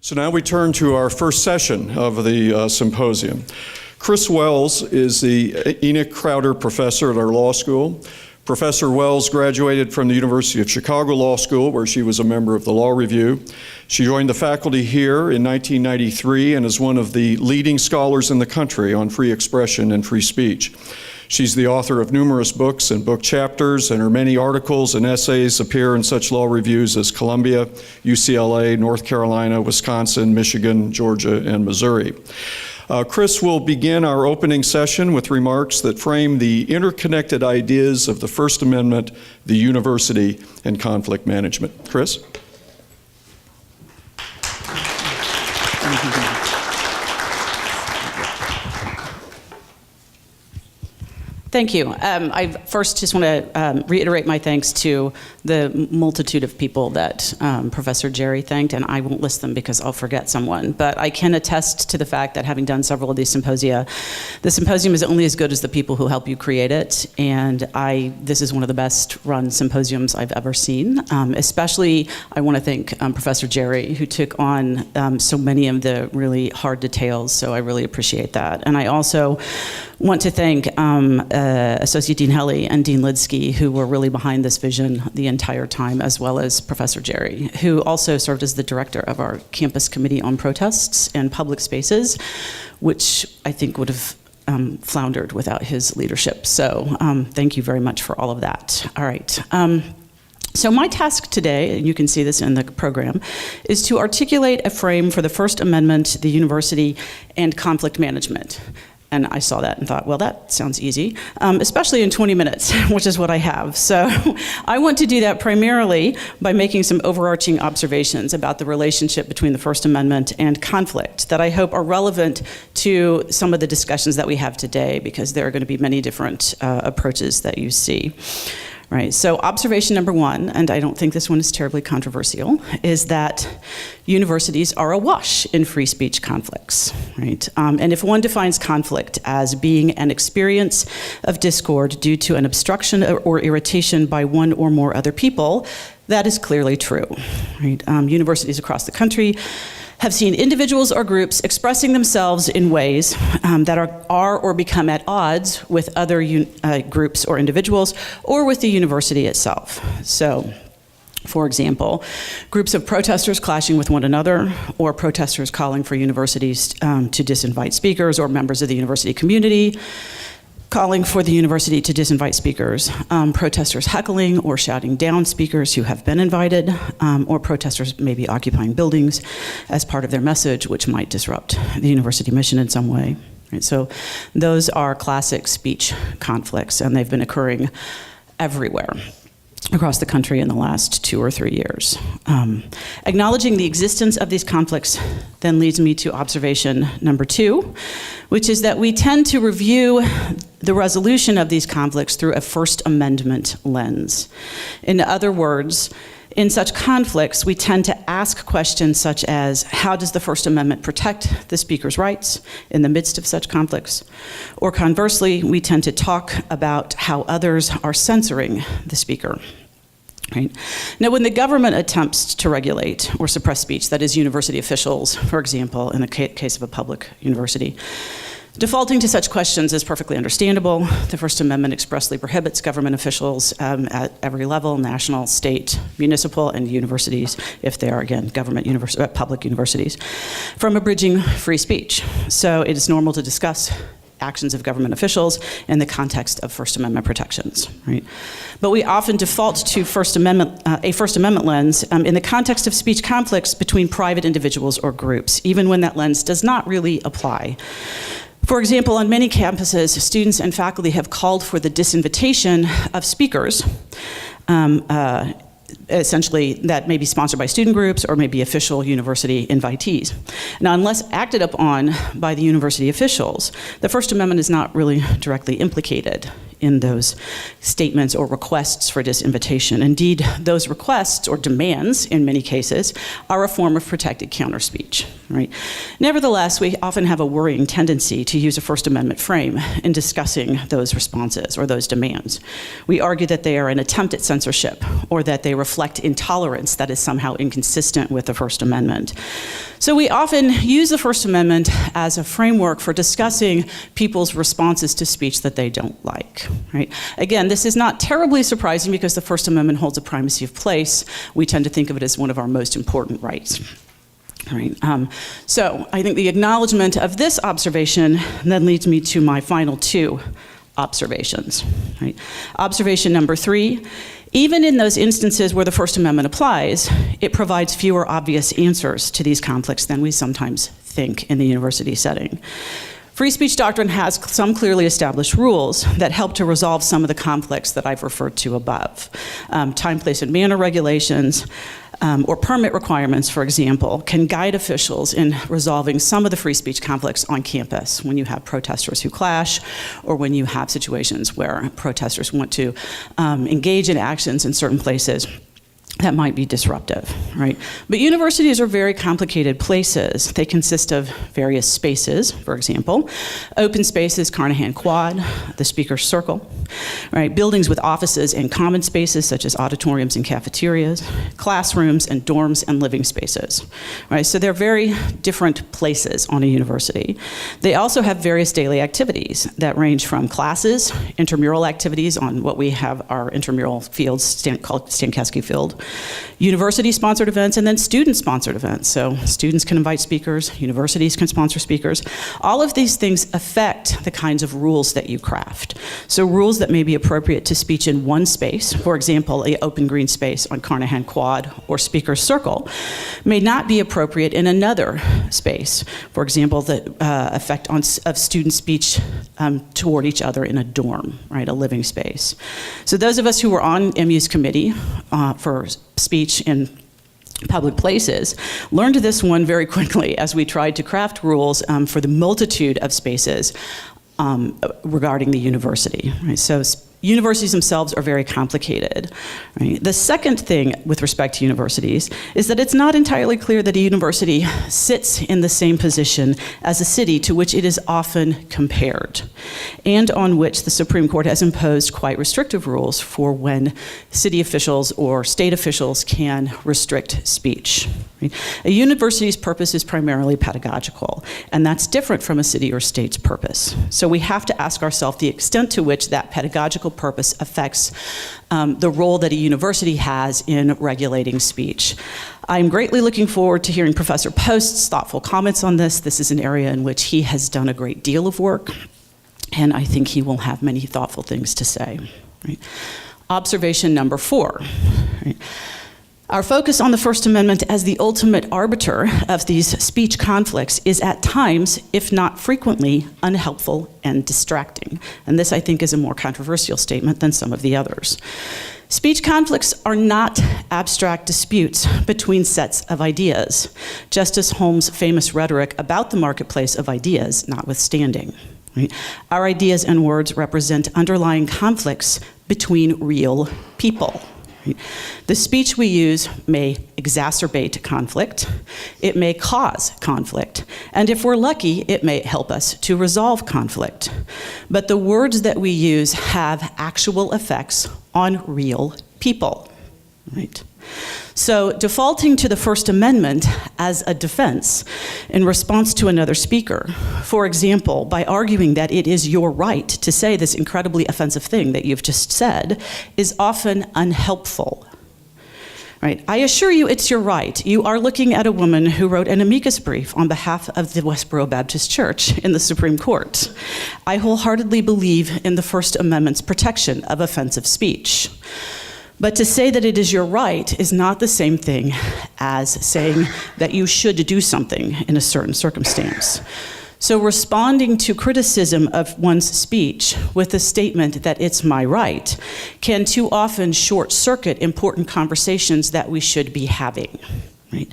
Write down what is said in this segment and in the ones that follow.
So now we turn to our first session of the symposium. Chris Wells is the Enoch Crowder Professor at our law school. Professor Wells graduated from the University of Chicago Law School, where she was a member of the Law Review. She joined the faculty here in 1993 and is one of the leading scholars in the country on free expression and free speech. She's the author of numerous books and book chapters, and her many articles and essays appear in such law reviews as Columbia, UCLA, North Carolina, Wisconsin, Michigan, Georgia, and Missouri. Chris will begin our opening session with remarks that frame the interconnected ideas of the First Amendment, the university, and conflict management. Chris? Thank you. I first just want to reiterate my thanks to the multitude of people that Professor Jerry thanked, and I won't list them because I'll forget someone. But I can attest to the fact that having done several of these symposia, the symposium is only as good as the people who help you create it, and this is one of the best run symposiums I've ever seen. Especially, I want to thank Professor Jerry, who took on so many of the really hard details, so I really appreciate that. And I also want to thank Associate Dean Helly and Dean Lidsky, who were really behind this vision the entire time, as well as Professor Jerry, who also served as the director of our campus committee on protests and public spaces, which I think would have floundered without his leadership. So thank you very much for all of that. All right. So my task today, and you can see this in the program, is to articulate a frame for the First Amendment, the university, and conflict management. And I saw that and thought, well, that sounds easy, especially in 20 minutes, which is what I have. So I want to do that primarily by making some overarching observations about the relationship between the First Amendment and conflict that I hope are relevant to some of the discussions that we have today, because there are going to be many different approaches that you see. Right, so observation number one, and I don't think this one is terribly controversial, is that universities are awash in free speech conflicts, right? And if one defines conflict as being an experience of discord due to an obstruction or irritation by one or more other people, that is clearly true, right? Universities across the country have seen individuals or groups expressing themselves in ways that are or become at odds with other groups or individuals, or with the university itself. So, for example, groups of protesters clashing with one another, or protesters calling for universities to disinvite speakers, or members of the university community calling for the university to disinvite speakers, protesters heckling or shouting down speakers who have been invited, or protesters maybe occupying buildings as part of their message, which might disrupt the university mission in some way. Right, so those are classic speech conflicts, and they've been occurring everywhere across the country in the last 2 or 3 years. Acknowledging the existence of these conflicts then leads me to observation number 2, which is that we tend to review the resolution of these conflicts through a First Amendment lens. In other words, in such conflicts, we tend to ask questions such as, how does the First Amendment protect the speaker's rights in the midst of such conflicts? Or conversely, we tend to talk about how others are censoring the speaker. Right? Now, when the government attempts to regulate or suppress speech, that is university officials, for example, in the case of a public university, defaulting to such questions is perfectly understandable. The First Amendment expressly prohibits government officials at every level, national, state, municipal, and universities, if they are, again, public universities, from abridging free speech. So it is normal to discuss actions of government officials in the context of First Amendment protections, right? But we often default to a First Amendment lens in the context of speech conflicts between private individuals or groups, even when that lens does not really apply. For example, on many campuses, students and faculty have called for the disinvitation of speakers, essentially that may be sponsored by student groups or may be official university invitees. Now, unless acted upon by the university officials, the First Amendment is not really directly implicated in those statements or requests for disinvitation. Indeed, those requests or demands, in many cases, are a form of protected counterspeech, right? Nevertheless, we often have a worrying tendency to use a First Amendment frame in discussing those responses or those demands. We argue that they are an attempt at censorship or that they reflect intolerance that is somehow inconsistent with the First Amendment. So we often use the First Amendment as a framework for discussing people's responses to speech that they don't like, right? Again, this is not terribly surprising because the First Amendment holds a primacy of place. We tend to think of it as one of our most important rights. Right. So I think the acknowledgement of this observation then leads me to my final two observations. Right? Observation number 3, even in those instances where the First Amendment applies, it provides fewer obvious answers to these conflicts than we sometimes think in the university setting. Free speech doctrine has some clearly established rules that help to resolve some of the conflicts that I've referred to above. Time, place, and manner regulations, or permit requirements, for example, can guide officials in resolving some of the free speech conflicts on campus when you have protesters who clash or when you have situations where protesters want to engage in actions in certain places that might be disruptive, right? But universities are very complicated places. They consist of various spaces, for example, open spaces, Carnahan Quad, the Speaker's Circle, right? Buildings with offices and common spaces such as auditoriums and cafeterias, classrooms and dorms and living spaces, right? So they're very different places on a university. They also have various daily activities that range from classes, intramural activities on what we have our intramural fields called Stankowski Field, university-sponsored events, and then student-sponsored events. So students can invite speakers, universities can sponsor speakers. All of these things affect the kinds of rules that you craft. So rules that may be appropriate to speech in one space, for example, an open green space on Carnahan Quad or Speaker's Circle, may not be appropriate in another space. For example, the effect of student speech toward each other in a dorm, right, a living space. So those of us who were on MU's committee for speech in public places learned this one very quickly as we tried to craft rules for the multitude of spaces regarding the university. Right? So universities themselves are very complicated. Right? The second thing with respect to universities is that it's not entirely clear that a university sits in the same position as a city to which it is often compared, and on which the Supreme Court has imposed quite restrictive rules for when city officials or state officials can restrict speech. Right? A university's purpose is primarily pedagogical, and that's different from a city or state's purpose. So we have to ask ourselves the extent to which that pedagogical purpose affects the role that a university has in regulating speech. I'm greatly looking forward to hearing Professor Post's thoughtful comments on this. This is an area in which he has done a great deal of work, and I think he will have many thoughtful things to say. Right? Observation number 4. Right? Our focus on the First Amendment as the ultimate arbiter of these speech conflicts is at times, if not frequently, unhelpful and distracting. And this, I think, is a more controversial statement than some of the others. Speech conflicts are not abstract disputes between sets of ideas, Justice Holmes' famous rhetoric about the marketplace of ideas notwithstanding. Right? Our ideas and words represent underlying conflicts between real people. The speech we use may exacerbate conflict, it may cause conflict, and if we're lucky, it may help us to resolve conflict. But the words that we use have actual effects on real people, right? So defaulting to the First Amendment as a defense in response to another speaker, for example, by arguing that it is your right to say this incredibly offensive thing that you've just said, is often unhelpful. Right? I assure you it's your right. You are looking at a woman who wrote an amicus brief on behalf of the Westboro Baptist Church in the Supreme Court. I wholeheartedly believe in the First Amendment's protection of offensive speech. But to say that it is your right is not the same thing as saying that you should do something in a certain circumstance. So responding to criticism of one's speech with a statement that it's my right can too often short-circuit important conversations that we should be having. Right?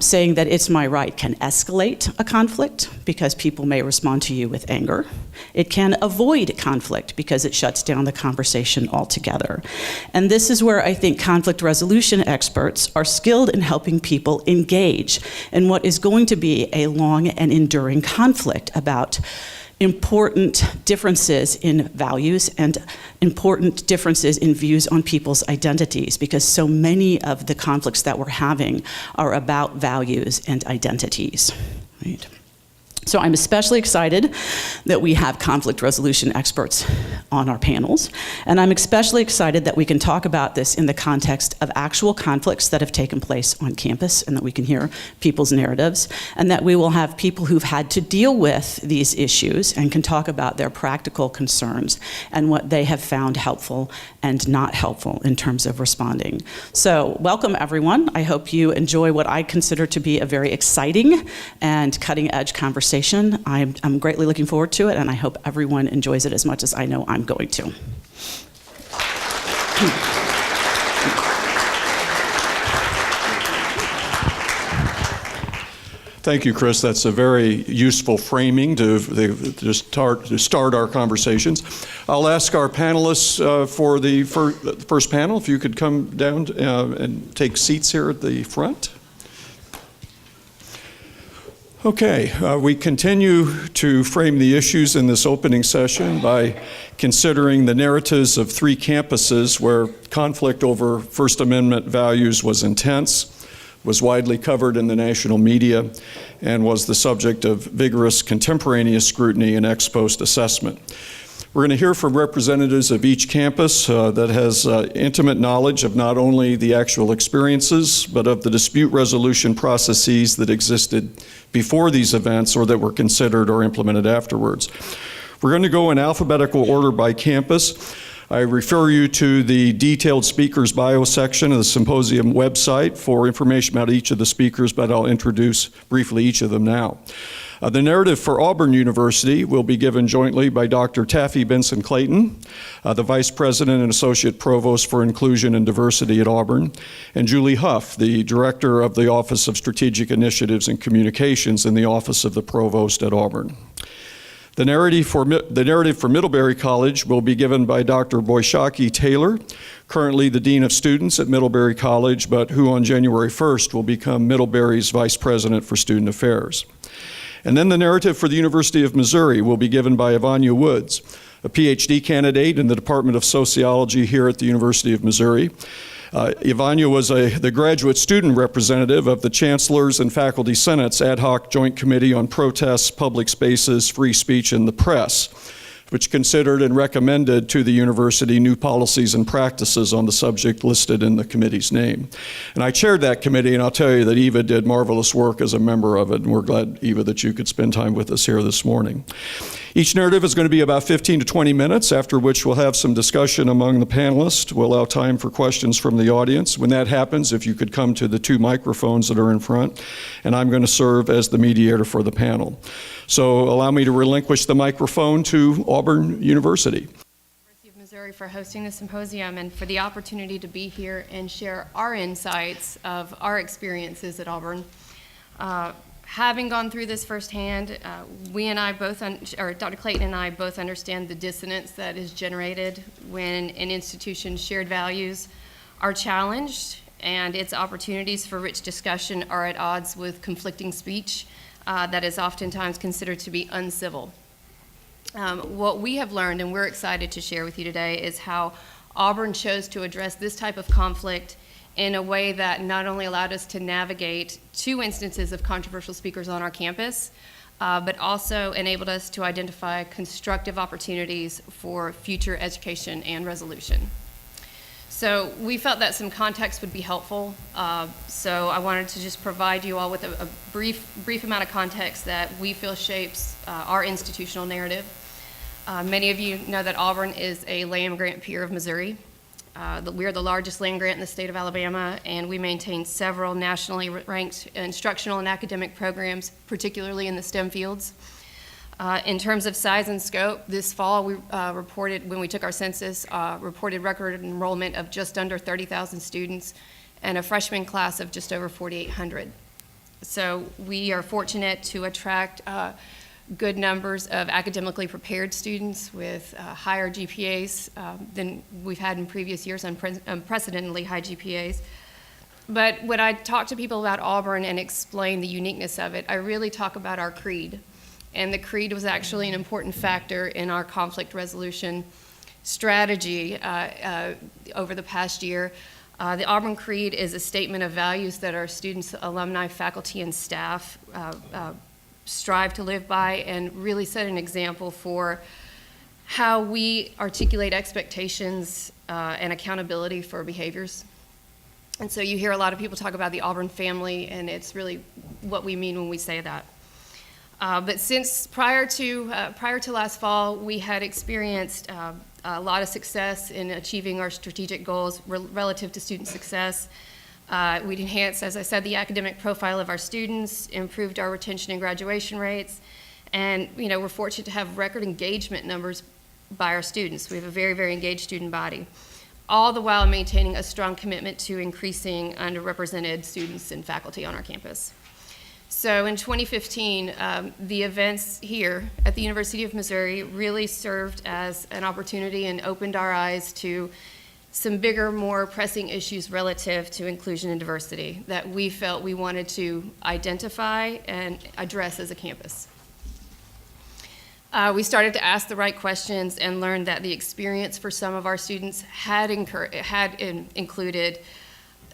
Saying that it's my right can escalate a conflict because people may respond to you with anger. It can avoid conflict because it shuts down the conversation altogether. And this is where I think conflict resolution experts are skilled in helping people engage in what is going to be a long and enduring conflict about important differences in values and important differences in views on people's identities, because so many of the conflicts that we're having are about values and identities, right? So I'm especially excited that we have conflict resolution experts on our panels, and I'm especially excited that we can talk about this in the context of actual conflicts that have taken place on campus, and that we can hear people's narratives, and that we will have people who've had to deal with these issues and can talk about their practical concerns and what they have found helpful and not helpful in terms of responding. So welcome everyone. I hope you enjoy what I consider to be a very exciting and cutting-edge conversation. I'm greatly looking forward to it, and I hope everyone enjoys it as much as I know I'm going to. Thank you, Chris. That's a very useful framing to start our conversations. I'll ask our panelists for the first panel, if you could come down and take seats here at the front. Okay, we continue to frame the issues in this opening session by considering the narratives of 3 campuses where conflict over First Amendment values was intense, was widely covered in the national media, and was the subject of vigorous contemporaneous scrutiny and ex post assessment. We're going to hear from representatives of each campus that has intimate knowledge of not only the actual experiences, but of the dispute resolution processes that existed before these events or that were considered or implemented afterwards. We're going to go in alphabetical order by campus. I refer you to the detailed speakers bio section of the Symposium website for information about each of the speakers, but I'll introduce briefly each of them now. The narrative for Auburn University will be given jointly by Dr. Taffy Benson Clayton, the Vice President and Associate Provost for Inclusion and Diversity at Auburn, and Julie Huff, the Director of the Office of Strategic Initiatives and Communications in the Office of the Provost at Auburn. The narrative for Middlebury College will be given by Dr. Boishaki Taylor, currently the Dean of Students at Middlebury College, but who on January 1st will become Middlebury's Vice President for Student Affairs. And then the narrative for the University of Missouri will be given by Ivania Woods, a PhD candidate in the Department of Sociology here at the University of Missouri. Ivania was the graduate student representative of the Chancellor's and Faculty Senate's Ad Hoc Joint Committee on Protests, Public Spaces, Free Speech, and the Press, which considered and recommended to the university new policies and practices on the subject listed in the committee's name. And I chaired that committee, and I'll tell you that Eva did marvelous work as a member of it, and we're glad, Eva, that you could spend time with us here this morning. Each narrative is going to be about 15 to 20 minutes, after which we'll have some discussion among the panelists. We'll allow time for questions from the audience. When that happens, if you could come to the 2 microphones that are in front, and I'm going to serve as the mediator for the panel. So allow me to relinquish the microphone to Auburn University. University of Missouri for hosting the symposium and for the opportunity to be here and share our insights of our experiences at Auburn. Having gone through this firsthand, we and I both, or Dr. Clayton and I both understand the dissonance that is generated when an institution's shared values are challenged and its opportunities for rich discussion are at odds with conflicting speech that is oftentimes considered to be uncivil. What we have learned, and we're excited to share with you today, is how Auburn chose to address this type of conflict in a way that not only allowed us to navigate 2 instances of controversial speakers on our campus, but also enabled us to identify constructive opportunities for future education and resolution. So we felt that some context would be helpful. So I wanted to just provide you all with a brief amount of context that we feel shapes our institutional narrative. Many of you know that Auburn is a land-grant peer of Missouri. We are the largest land grant in the state of Alabama, and we maintain several nationally ranked instructional and academic programs, particularly in the STEM fields. In terms of size and scope, this fall we reported, when we took our census, reported record enrollment of just under 30,000 students and a freshman class of just over 4,800. So we are fortunate to attract good numbers of academically prepared students with higher GPAs than we've had in previous years, unprecedentedly high GPAs. But when I talk to people about Auburn and explain the uniqueness of it, I really talk about our creed. And the creed was actually an important factor in our conflict resolution strategy over the past year. The Auburn Creed is a statement of values that our students, alumni, faculty, and staff strive to live by, and really set an example for how we articulate expectations and accountability for behaviors. And so you hear a lot of people talk about the Auburn family, and it's really what we mean when we say that. But since prior to last fall, we had experienced a lot of success in achieving our strategic goals relative to student success. We'd enhanced, as I said, the academic profile of our students, improved our retention and graduation rates, and we're fortunate to have record engagement numbers by our students. We have a very, very engaged student body, all the while maintaining a strong commitment to increasing underrepresented students and faculty on our campus. So in 2015, the events here at the University of Missouri really served as an opportunity and opened our eyes to some bigger, more pressing issues relative to inclusion and diversity that we felt we wanted to identify and address as a campus. We started to ask the right questions and learned that the experience for some of our students had included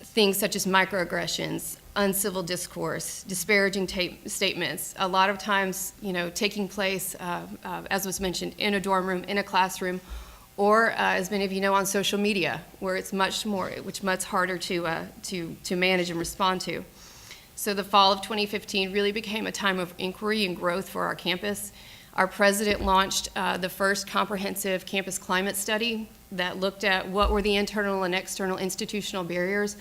things such as microaggressions, uncivil discourse, disparaging statements, a lot of times, taking place, as was mentioned, in a dorm room, in a classroom, or as many of you know, on social media, where it's much harder to manage and respond to. So the fall of 2015 really became a time of inquiry and growth for our campus. Our president launched the first comprehensive campus climate study that looked at what were the internal and external institutional barriers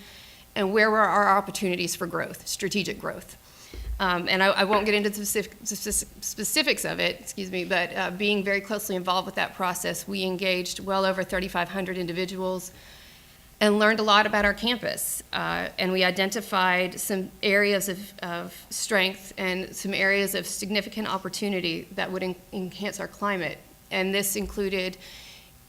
and where were our opportunities for growth, strategic growth. And I won't get into the specifics of it, but being very closely involved with that process, we engaged well over 3,500 individuals and learned a lot about our campus. And we identified some areas of strength and some areas of significant opportunity that would enhance our climate. And this included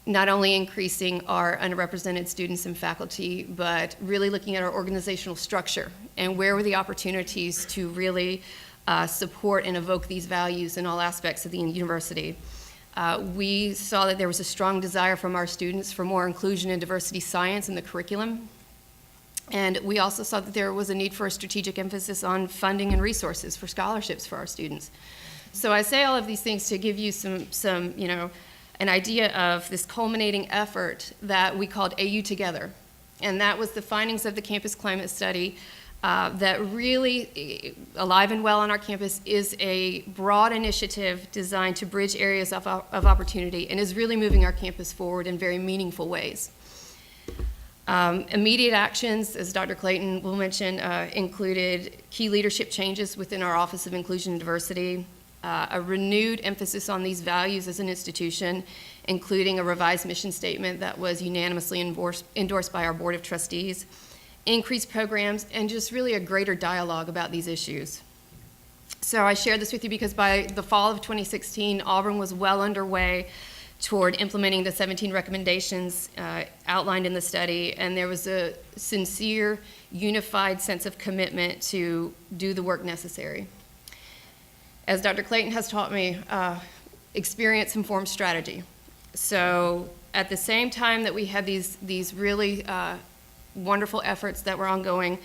not only increasing our underrepresented students and faculty, but really looking at our organizational structure and where were the opportunities to really support and evoke these values in all aspects of the university. We saw that there was a strong desire from our students for more inclusion and diversity science in the curriculum. And we also saw that there was a need for a strategic emphasis on funding and resources for scholarships for our students. So I say all of these things to give you some an idea of this culminating effort that we called AU Together. And that was the findings of the campus climate study that really, alive and well on our campus, is a broad initiative designed to bridge areas of opportunity and is really moving our campus forward in very meaningful ways. Immediate actions, as Dr. Clayton will mention, included key leadership changes within our Office of Inclusion and Diversity, a renewed emphasis on these values as an institution, including a revised mission statement that was unanimously endorsed by our Board of Trustees, increased programs, and just really a greater dialogue about these issues. So I share this with you because by the fall of 2016, Auburn was well underway toward implementing the 17 recommendations outlined in the study, and there was a sincere, unified sense of commitment to do the work necessary. As Dr. Clayton has taught me, experience informs strategy. So at the same time that we had these really wonderful efforts that were ongoing,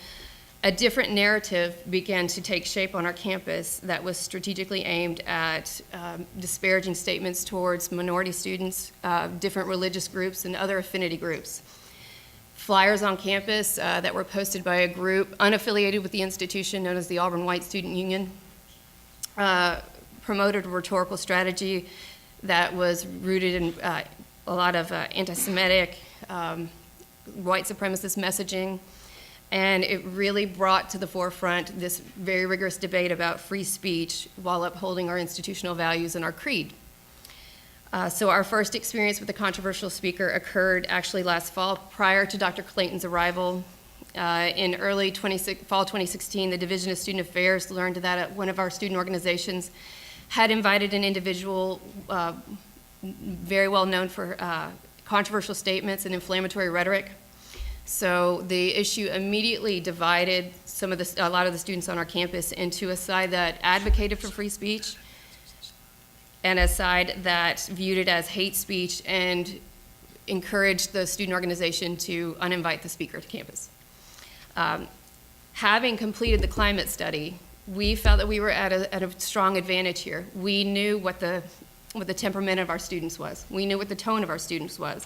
a different narrative began to take shape on our campus that was strategically aimed at disparaging statements towards minority students, different religious groups, and other affinity groups. Flyers on campus that were posted by a group unaffiliated with the institution known as the Auburn White Student Union promoted a rhetorical strategy that was rooted in a lot of anti-Semitic, white supremacist messaging, and it really brought to the forefront this very rigorous debate about free speech while upholding our institutional values and our creed. So our first experience with a controversial speaker occurred actually last fall prior to Dr. Clayton's arrival. In fall 2016, the Division of Student Affairs learned that one of our student organizations had invited an individual very well known for controversial statements and inflammatory rhetoric. So the issue immediately divided a lot of the students on our campus into a side that advocated for free speech and a side that viewed it as hate speech and encouraged the student organization to uninvite the speaker to campus. Having completed the climate study, we felt that we were at a strong advantage here. We knew what the temperament of our students was. We knew what the tone of our students was.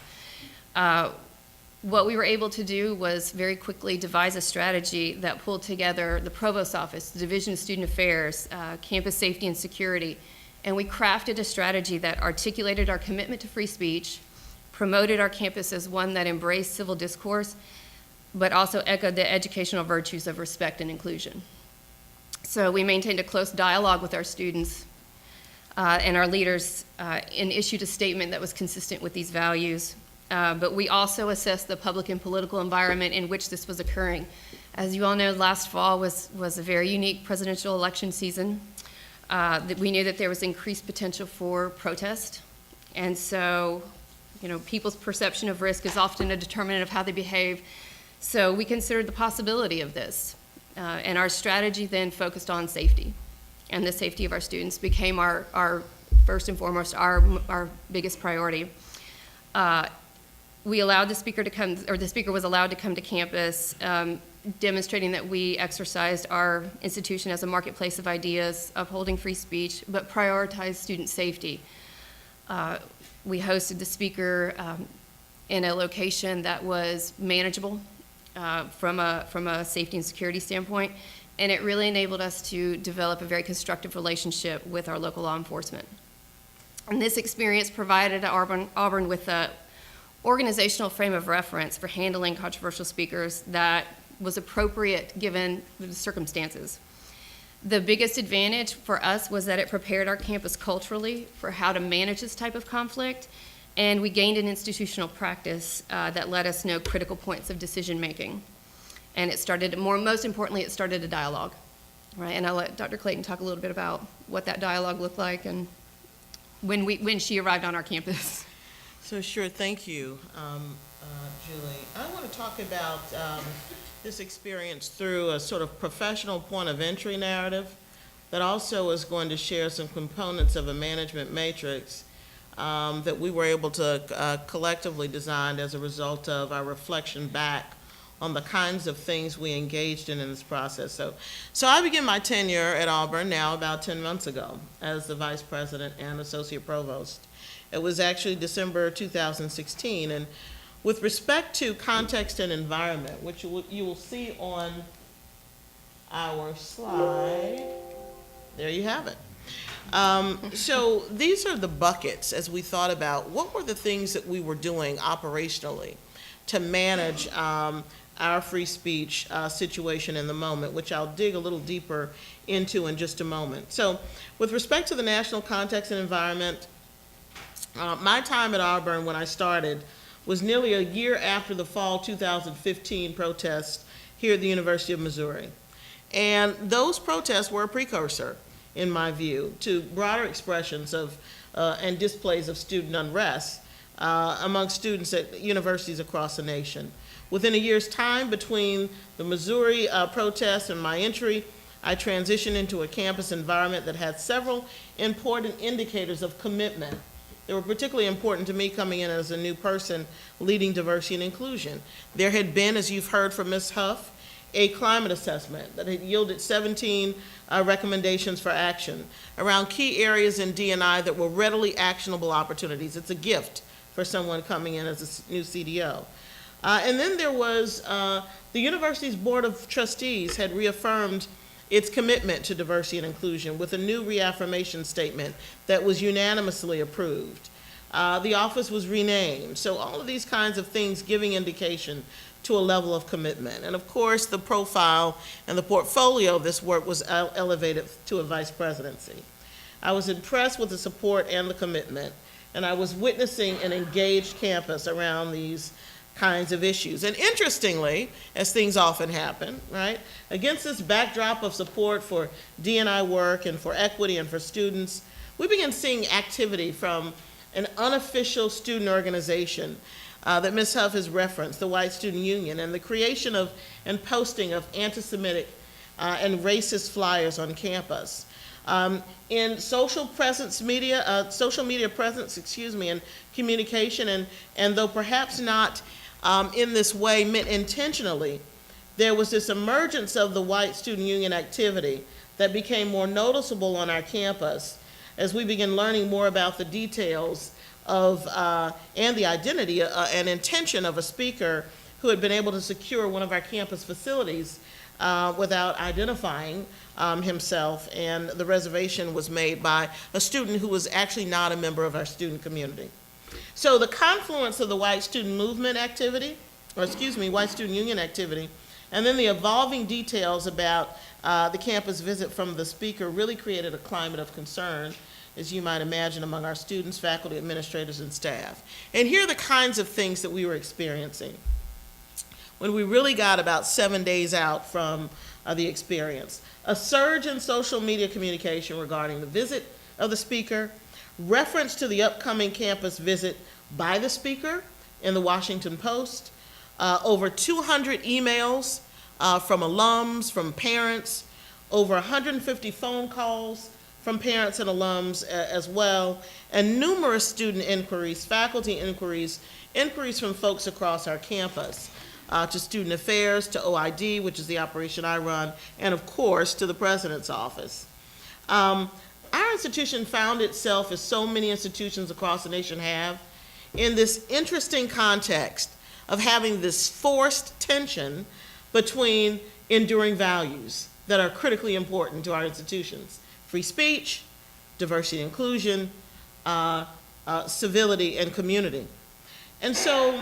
What we were able to do was very quickly devise a strategy that pulled together the Provost's Office, the Division of Student Affairs, Campus Safety and Security, and we crafted a strategy that articulated our commitment to free speech, promoted our campus as one that embraced civil discourse, but also echoed the educational virtues of respect and inclusion. So we maintained a close dialogue with our students and our leaders and issued a statement that was consistent with these values. But we also assessed the public and political environment in which this was occurring. As you all know, last fall was a very unique presidential election season. That we knew that there was increased potential for protest. And so, people's perception of risk is often a determinant of how they behave. So we considered the possibility of this. And our strategy then focused on safety. And the safety of our students became our first and foremost, our biggest priority. We allowed the speaker to come, or the speaker was allowed to come to campus, demonstrating that we exercised our institution as a marketplace of ideas, upholding free speech, but prioritized student safety. We hosted the speaker in a location that was manageable from a safety and security standpoint, and it really enabled us to develop a very constructive relationship with our local law enforcement. And this experience provided Auburn with a organizational frame of reference for handling controversial speakers that was appropriate given the circumstances. The biggest advantage for us was that it prepared our campus culturally for how to manage this type of conflict, and we gained an institutional practice that let us know critical points of decision making. And it started, most importantly, it started a dialogue, right? And I'll let Dr. Clayton talk a little bit about what that dialogue looked like and when she arrived on our campus. So sure, thank you, Julie. I want to talk about this experience through a sort of professional point of entry narrative that also is going to share some components of a management matrix that we were able to collectively design as a result of our reflection back on the kinds of things we engaged in this process. So I began my tenure at Auburn now about 10 months ago as the vice president and associate provost. It was actually December 2016, and with respect to context and environment, which you will see on our slide, there you have it. So these are the buckets as we thought about what were the things that we were doing operationally to manage our free speech situation in the moment, which I'll dig a little deeper into in just a moment. So with respect to the national context and environment, my time at Auburn when I started was nearly a year after the fall 2015 protests here at the University of Missouri. And those protests were a precursor, in my view, to broader expressions of and displays of student unrest among students at universities across the nation. Within a year's time between the Missouri protests and my entry, I transitioned into a campus environment that had several important indicators of commitment. They were particularly important to me coming in as a new person leading diversity and inclusion. There had been, as you've heard from Ms. Huff, a climate assessment that had yielded 17 recommendations for action around key areas in D&I that were readily actionable opportunities. It's a gift for someone coming in as a new CDO. And then there was the university's Board of Trustees had reaffirmed its commitment to diversity and inclusion with a new reaffirmation statement that was unanimously approved. The office was renamed. So all of these kinds of things giving indication to a level of commitment. And of course, the profile and the portfolio of this work was elevated to a vice presidency. I was impressed with the support and the commitment, and I was witnessing an engaged campus around these kinds of issues. And interestingly, as things often happen, right, against this backdrop of support for D&I work and for equity and for students, we began seeing activity from an unofficial student organization that Ms. Huff has referenced, the White Student Union, and the creation of and posting of anti-Semitic and racist flyers on campus. In social media presence, and communication, and though perhaps not in this way meant intentionally, there was this emergence of the White Student Union activity that became more noticeable on our campus as we began learning more about the details of and the identity and intention of a speaker who had been able to secure one of our campus facilities without identifying himself, and the reservation was made by a student who was actually not a member of our student community. So the confluence of the White Student Movement activity, White Student Union activity, and then the evolving details about the campus visit from the speaker really created a climate of concern, as you might imagine, among our students, faculty, administrators, and staff. And here are the kinds of things that we were experiencing when we really got about 7 days out from the experience. A surge in social media communication regarding the visit of the speaker, reference to the upcoming campus visit by the speaker in the Washington Post, over 200 emails from alums, from parents, over 150 phone calls from parents and alums as well, and numerous student inquiries, faculty inquiries, inquiries from folks across our campus, to Student Affairs, to OID, which is the operation I run, and of course to the President's office. Our institution found itself, as so many institutions across the nation have, in this interesting context of having this forced tension between enduring values that are critically important to our institutions: free speech, diversity and inclusion, civility, and community. And so,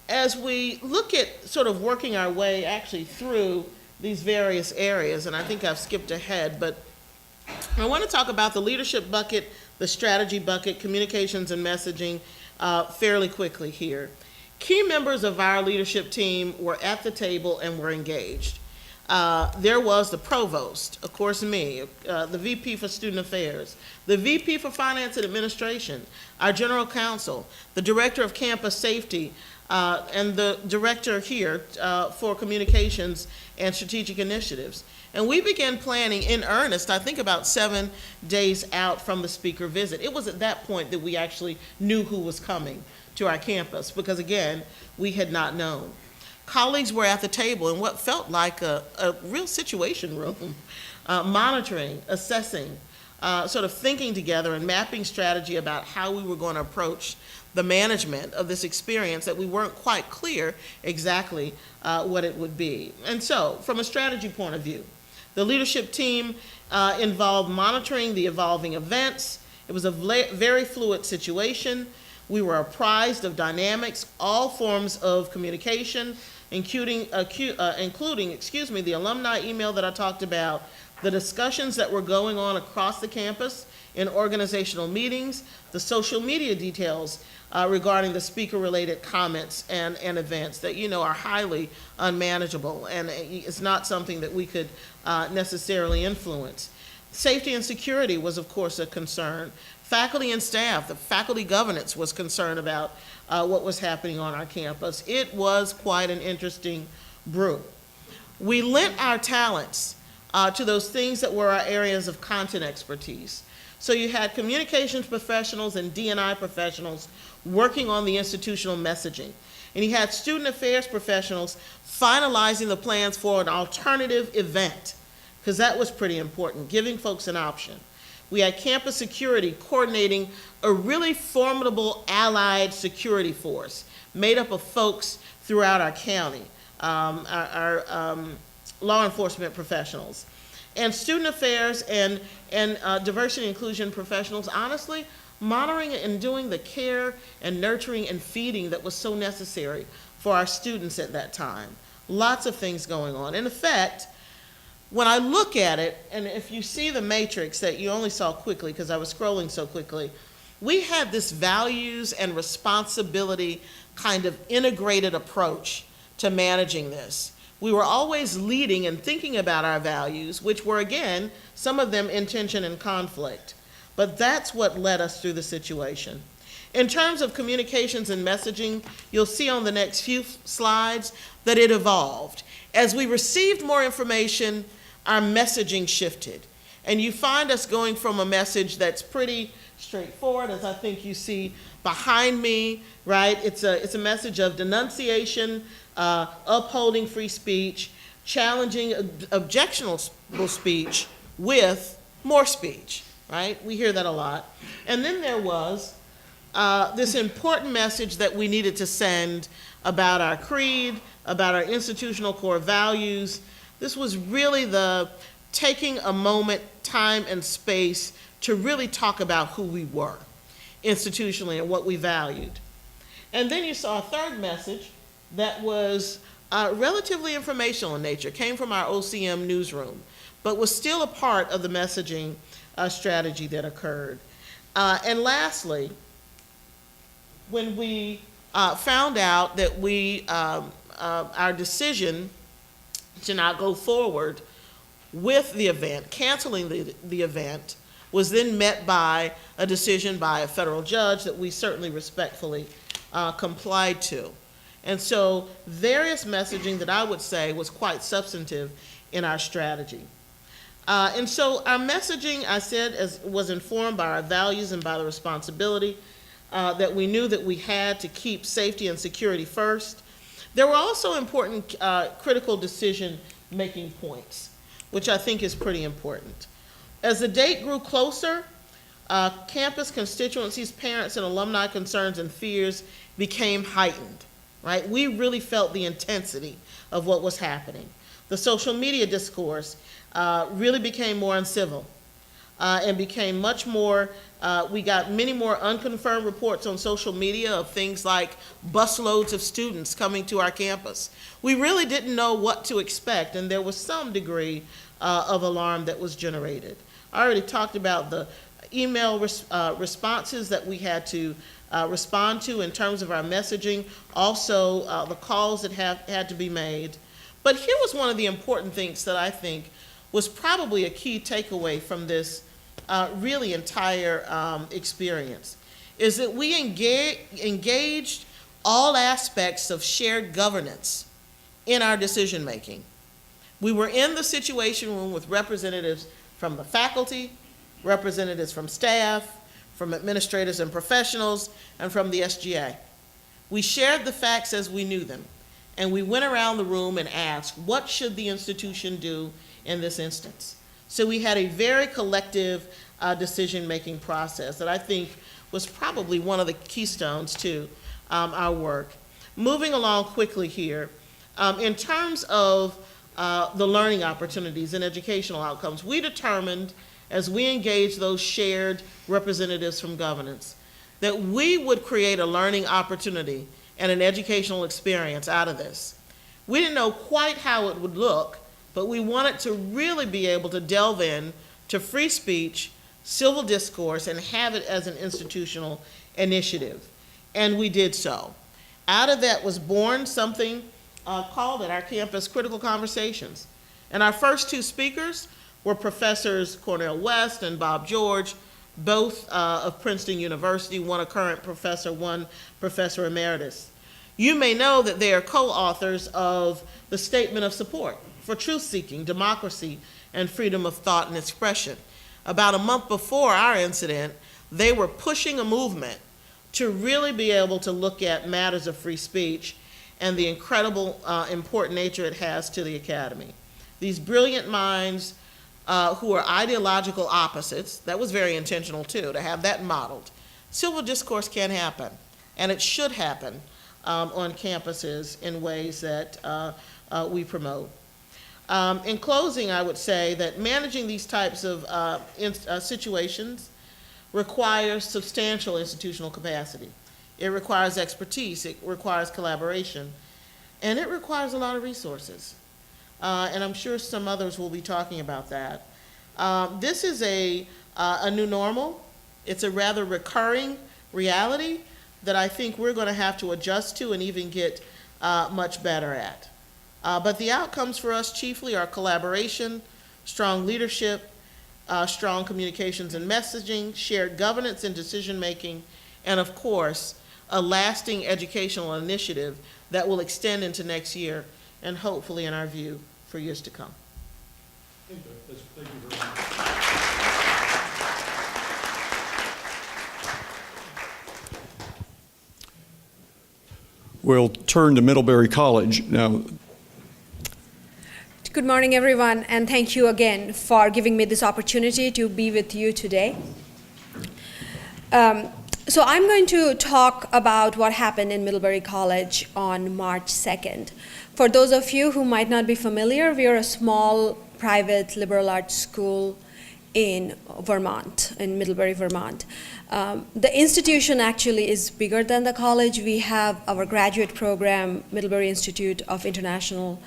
as we look at sort of working our way actually through these various areas, and I think I've skipped ahead, but I want to talk about the leadership bucket, the strategy bucket, communications and messaging fairly quickly here. Key members of our leadership team were at the table and were engaged. There was the provost, of course me, the VP for Student Affairs, the VP for Finance and Administration, our general counsel, the director of campus safety, and the director here for communications and strategic initiatives. And we began planning in earnest, I think about 7 days out from the speaker visit. It was at that point that we actually knew who was coming to our campus, because again, we had not known. Colleagues were at the table in what felt like a real situation room, monitoring, assessing, sort of thinking together and mapping strategy about how we were going to approach the management of this experience that we weren't quite clear exactly what it would be. And so, from a strategy point of view, the leadership team involved monitoring the evolving events. It was a very fluid situation. We were apprised of dynamics, all forms of communication, including the alumni email that I talked about, the discussions that were going on across the campus in organizational meetings, the social media details regarding the speaker-related comments and events that are highly unmanageable, and it's not something that we could necessarily influence. Safety and security was, of course, a concern. Faculty and staff, the faculty governance was concerned about what was happening on our campus. It was quite an interesting brew. We lent our talents to those things that were our areas of content expertise. So you had communications professionals and D&I professionals working on the institutional messaging. And you had student affairs professionals finalizing the plans for an alternative event, because that was pretty important, giving folks an option. We had campus security coordinating a really formidable allied security force made up of folks throughout our county, our law enforcement professionals. And student affairs and diversity and inclusion professionals, honestly, monitoring and doing the care and nurturing and feeding that was so necessary for our students at that time. Lots of things going on. In effect, when I look at it, and if you see the matrix that you only saw quickly because I was scrolling so quickly, we had this values and responsibility kind of integrated approach to managing this. We were always leading and thinking about our values, which were, again, some of them in tension and conflict. But that's what led us through the situation. In terms of communications and messaging, you'll see on the next few slides that it evolved. As we received more information, our messaging shifted. And you find us going from a message that's pretty straightforward, as I think you see behind me, right? It's a message of denunciation, upholding free speech, challenging objectionable speech with more speech, right? We hear that a lot. And then there was this important message that we needed to send about our creed, about our institutional core values. This was really the taking a moment, time, and space to really talk about who we were institutionally and what we valued. And then you saw a third message that was relatively informational in nature, came from our OCM newsroom, but was still a part of the messaging strategy that occurred. And lastly, when we found out that our decision to not go forward with the event, canceling the event, was then met by a decision by a federal judge that we certainly respectfully complied to. And so various messaging that I would say was quite substantive in our strategy. And so our messaging, I said, was informed by our values and by the responsibility that we knew that we had to keep safety and security first. There were also important critical decision-making points, which I think is pretty important. As the date grew closer, campus constituencies, parents, and alumni concerns and fears became heightened, right? We really felt the intensity of what was happening. The social media discourse really became more uncivil and became much more, we got many more unconfirmed reports on social media of things like busloads of students coming to our campus. We really didn't know what to expect, and there was some degree of alarm that was generated. I already talked about the email responses that we had to respond to in terms of our messaging, also the calls that had to be made. But here was one of the important things that I think was probably a key takeaway from this really entire experience, is that we engaged all aspects of shared governance in our decision making. We were in the situation room with representatives from the faculty, representatives from staff, from administrators and professionals, and from the SGA. We shared the facts as we knew them, and we went around the room and asked, what should the institution do in this instance? So we had a very collective decision-making process that I think was probably one of the keystones to our work. Moving along quickly here, in terms of the learning opportunities and educational outcomes, we determined, as we engaged those shared representatives from governance, that we would create a learning opportunity and an educational experience out of this. We didn't know quite how it would look, but we wanted to really be able to delve in to free speech, civil discourse, and have it as an institutional initiative. And we did so. Out of that was born something called at our campus Critical Conversations. And our first two speakers were Professors Cornel West and Bob George, both of Princeton University, one a current professor, one professor emeritus. You may know that they are co-authors of the Statement of Support for Truth-Seeking, Democracy, and Freedom of Thought and Expression. About a month before our incident, they were pushing a movement to really be able to look at matters of free speech and the incredible important nature it has to the academy. These brilliant minds who are ideological opposites, that was very intentional too, to have that modeled. Civil discourse can happen, and it should happen on campuses in ways that we promote. In closing, I would say that managing these types of situations requires substantial institutional capacity. It requires expertise, it requires collaboration, and it requires a lot of resources. And I'm sure some others will be talking about that. This is a new normal It's a rather recurring reality that I think we're going to have to adjust to and even get much better at. But the outcomes for us chiefly are collaboration, strong leadership, strong communications and messaging, shared governance and decision-making, and of course, a lasting educational initiative that will extend into next year and hopefully, in our view, for years to come. Thank you very much. We'll turn to Middlebury College now. Good morning, everyone, and thank you again for giving me this opportunity to be with you today. So I'm going to talk about what happened in Middlebury College on March 2nd. For those of you who might not be familiar, we are a small private liberal arts school in Vermont, in Middlebury, Vermont. The institution actually is bigger than the college. We have our graduate program, Middlebury Institute of International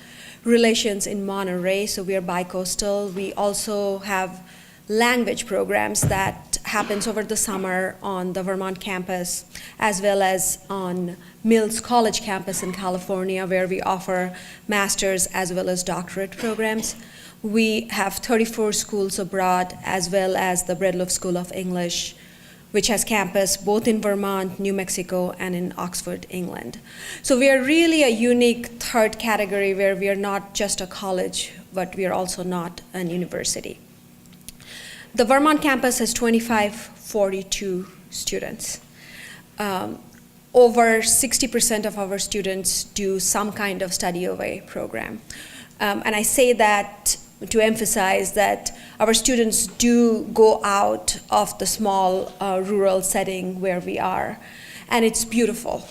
Relations in Monterey, so we are bi-coastal. We also have language programs that happens over the summer on the Vermont campus, as well as on Mills College campus in California, where we offer master's as well as doctorate programs. We have 34 schools abroad, as well as the Breadloaf School of English, which has campus both in Vermont, New Mexico, and in Oxford, England. So we are really a unique third category where we are not just a college, but we are also not an university. The Vermont campus has 2542 students. Over 60% of our students do some kind of study away program. And I say that to emphasize that our students do go out of the small rural setting where we are, and it's beautiful.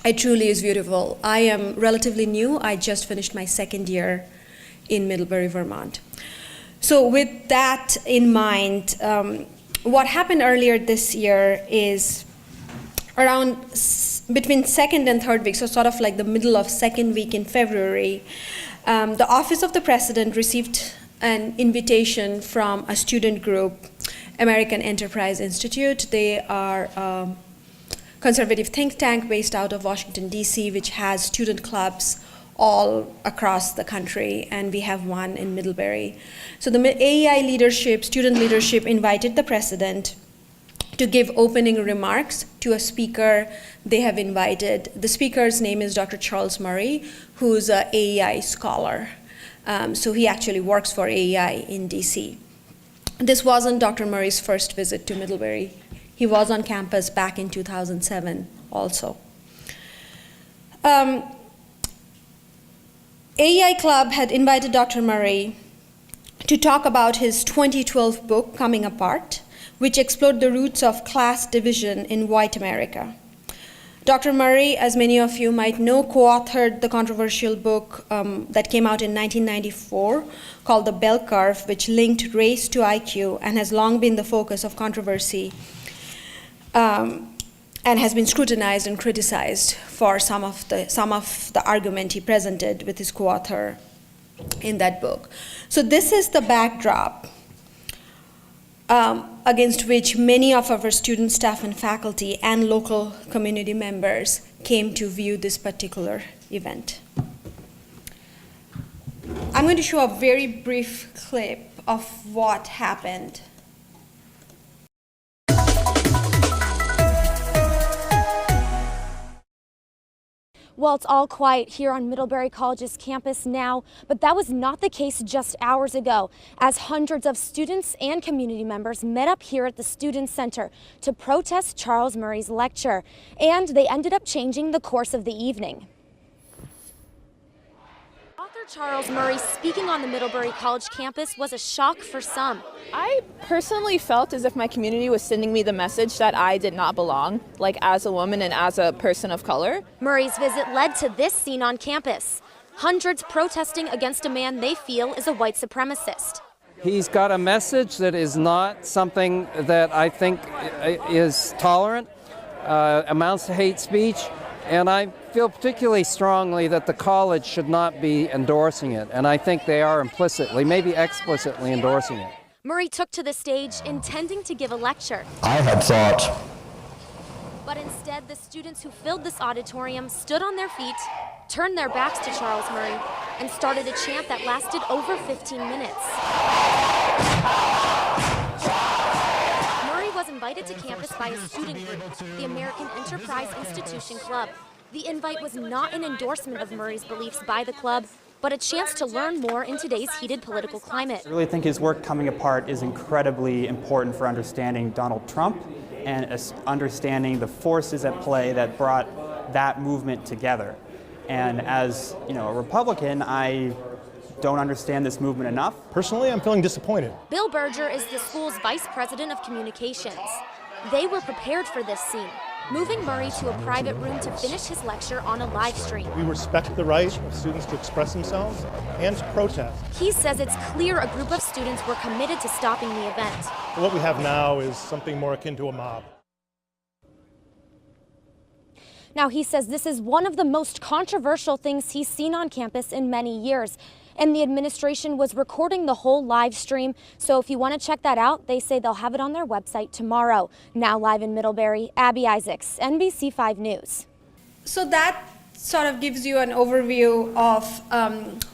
It truly is beautiful. I am relatively new. I just finished my second year in Middlebury, Vermont. So with that in mind, what happened earlier this year is around between second and third week, so sort of like the middle of second week in February, the Office of the President received an invitation from a student group, American Enterprise Institute. They are a conservative think tank based out of Washington, D.C., which has student clubs all across the country, and we have one in Middlebury. So the AEI leadership, student leadership, invited the president to give opening remarks to a speaker they have invited. The speaker's name is Dr. Charles Murray, who's an AEI scholar. So he actually works for AEI in DC. This wasn't Dr. Murray's first visit to Middlebury. He was on campus back in 2007 also. AEI Club had invited Dr. Murray to talk about his 2012 book, Coming Apart, which explored the roots of class division in white America. Dr. Murray, as many of you might know, co-authored the controversial book that came out in 1994 called The Bell Curve, which linked race to IQ and has long been the focus of controversy and has been scrutinized and criticized for some of the argument he presented with his co-author in that book. So this is the backdrop against which many of our students, staff, and faculty and local community members came to view this particular event. I'm going to show a very brief clip of what happened. Well, it's all quiet here on Middlebury College's campus now, but that was not the case just hours ago, as hundreds of students and community members met up here at the Student Center to protest Charles Murray's lecture, and they ended up changing the course of the evening. Author Charles Murray speaking on the Middlebury College campus was a shock for some. I personally felt as if my community was sending me the message that I did not belong, like as a woman and as a person of color. Murray's visit led to this scene on campus. Hundreds protesting against a man they feel is a white supremacist. He's got a message that is not something that I think is tolerant, amounts to hate speech, and I feel particularly strongly that the college should not be endorsing it, and I think they are implicitly, maybe explicitly endorsing it. Murray took to the stage intending to give a lecture. I had thought, But instead, the students who filled this auditorium stood on their feet, turned their backs to Charles Murray, and started a chant that lasted over 15 minutes. Murray was invited to campus by a student group, the American Enterprise Institution Club. The invite was not an endorsement of Murray's beliefs by the club, but a chance to learn more in today's heated political climate. I really think his work Coming Apart is incredibly important for understanding Donald Trump and understanding the forces at play that brought that movement together. And as a Republican, I don't understand this movement enough. Personally, I'm feeling disappointed. Bill Berger is the school's vice president of communications. They were prepared for this scene, moving Murray to a private room to finish his lecture on a live stream. We respect the right of students to express themselves and to protest. He says it's clear a group of students were committed to stopping the event. What we have now is something more akin to a mob. Now, he says this is one of the most controversial things he's seen on campus in many years. And the administration was recording the whole live stream. So if you want to check that out, they say they'll have it on their website tomorrow. Now live in Middlebury, Abby Isaacs, NBC 5 News. So that sort of gives you an overview of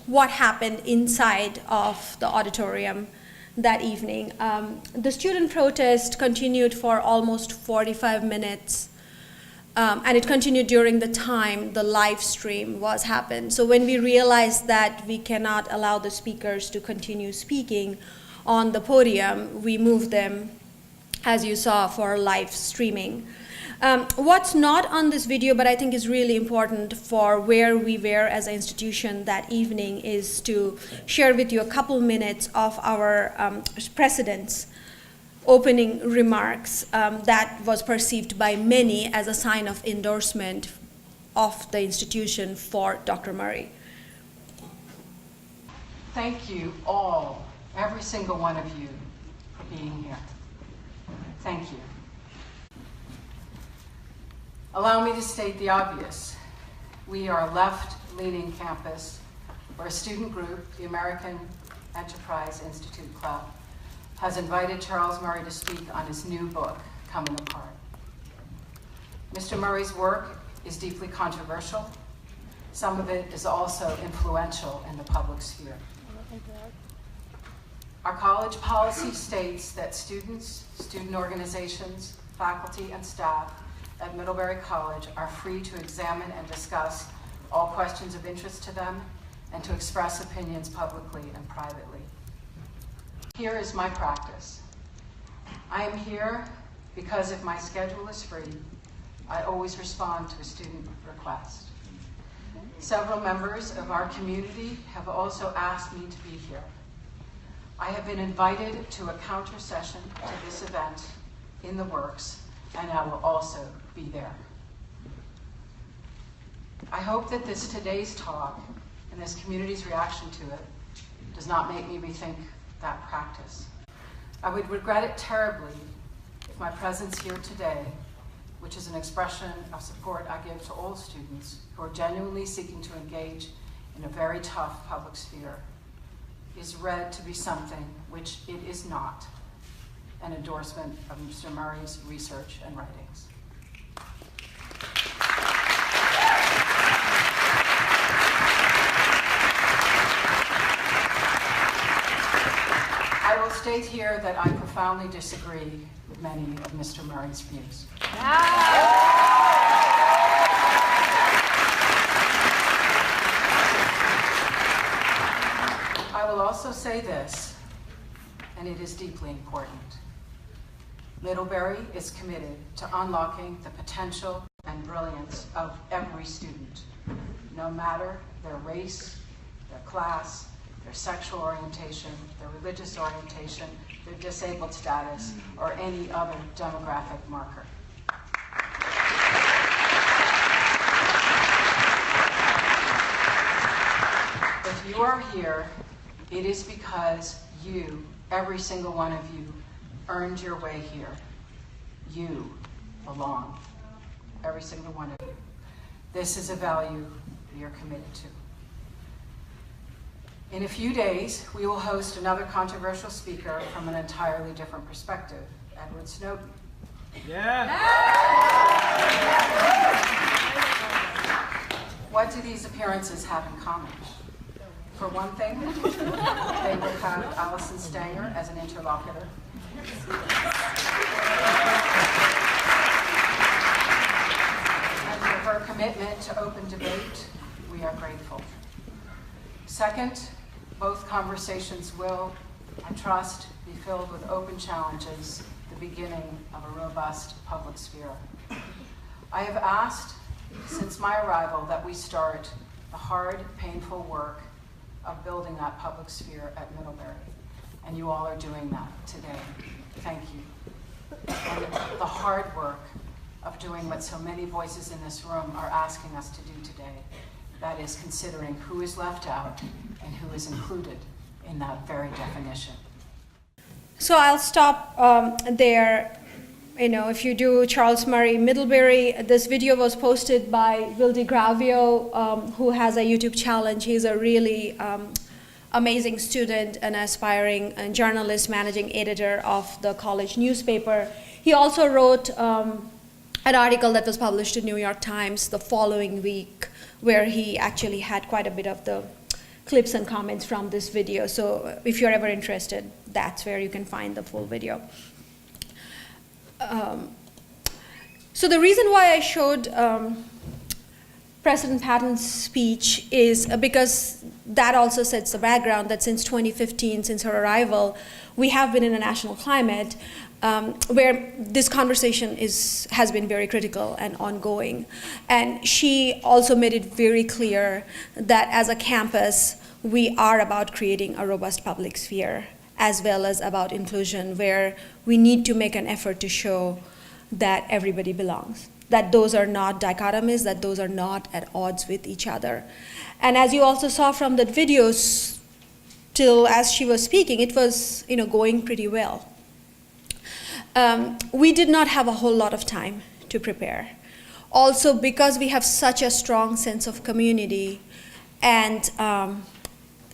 what happened inside of the auditorium that evening. The student protest continued for almost 45 minutes. And it continued during the time the live stream was happened. So when we realized that we cannot allow the speakers to continue speaking on the podium, we moved them, as you saw, for live streaming. What's not on this video, but I think is really important for where we were as an institution that evening, is to share with you a couple minutes of our president's opening remarks that was perceived by many as a sign of endorsement of the institution for Dr. Murray. Thank you all, every single one of you, for being here. Thank you. Allow me to state the obvious. We are a left-leaning campus where a student group, the American Enterprise Institute Club, has invited Charles Murray to speak on his new book, Coming Apart. Mr. Murray's work is deeply controversial. Some of it is also influential in the public sphere. Our college policy states that students, student organizations, faculty, and staff at Middlebury College are free to examine and discuss all questions of interest to them and to express opinions publicly and privately. Here is my practice. I am here because if my schedule is free, I always respond to a student request. Several members of our community have also asked me to be here. I have been invited to a counter session to this event in the works, and I will also be there. I hope that today's talk and this community's reaction to it does not make me rethink that practice. I would regret it terribly if my presence here today, which is an expression of support I give to all students who are genuinely seeking to engage in a very tough public sphere, is read to be something which it is not, an endorsement of Mr. Murray's research and writings. I will state here that I profoundly disagree with many of Mr. Murray's views. I will also say this, and it is deeply important. Middlebury is committed to unlocking the potential and brilliance of every student, no matter their race, their class, their sexual orientation, their religious orientation, their disabled status, or any other demographic marker. If you are here, it is because you, every single one of you, earned your way here. You belong, every single one of you. This is a value we are committed to. In a few days, we will host another controversial speaker from an entirely different perspective, Edward Snowden. What do these appearances have in common? For one thing, they will have Allison Stanger as an interlocutor. And for her commitment to open debate, we are grateful. Second, both conversations will, I trust, be filled with open challenges, the beginning of a robust public sphere. I have asked, since my arrival, that we start the hard, painful work of building that public sphere at Middlebury, and you all are doing that today. Thank you. And the hard work of doing what so many voices in this room are asking us to do today, that is considering who is left out and who is included in that very definition. So I'll stop there. You know, if you do Charles Murray Middlebury, this video was posted by Will DeGravio, who has a YouTube challenge. He's a really amazing student, an aspiring journalist, managing editor of the college newspaper. He also wrote an article that was published in New York Times the following week, where he actually had quite a bit of the clips and comments from this video. So if you're ever interested, that's where you can find the full video. So the reason why I showed President Patton's speech is because that also sets the background that since 2015, since her arrival, we have been in a national climate where this conversation has been very critical and ongoing. And she also made it very clear that as a campus, we are about creating a robust public sphere, as well as about inclusion, where we need to make an effort to show that everybody belongs, that those are not dichotomies, that those are not at odds with each other. And as you also saw from the videos, till as she was speaking, it was going pretty well. We did not have a whole lot of time to prepare. Also, because we have such a strong sense of community and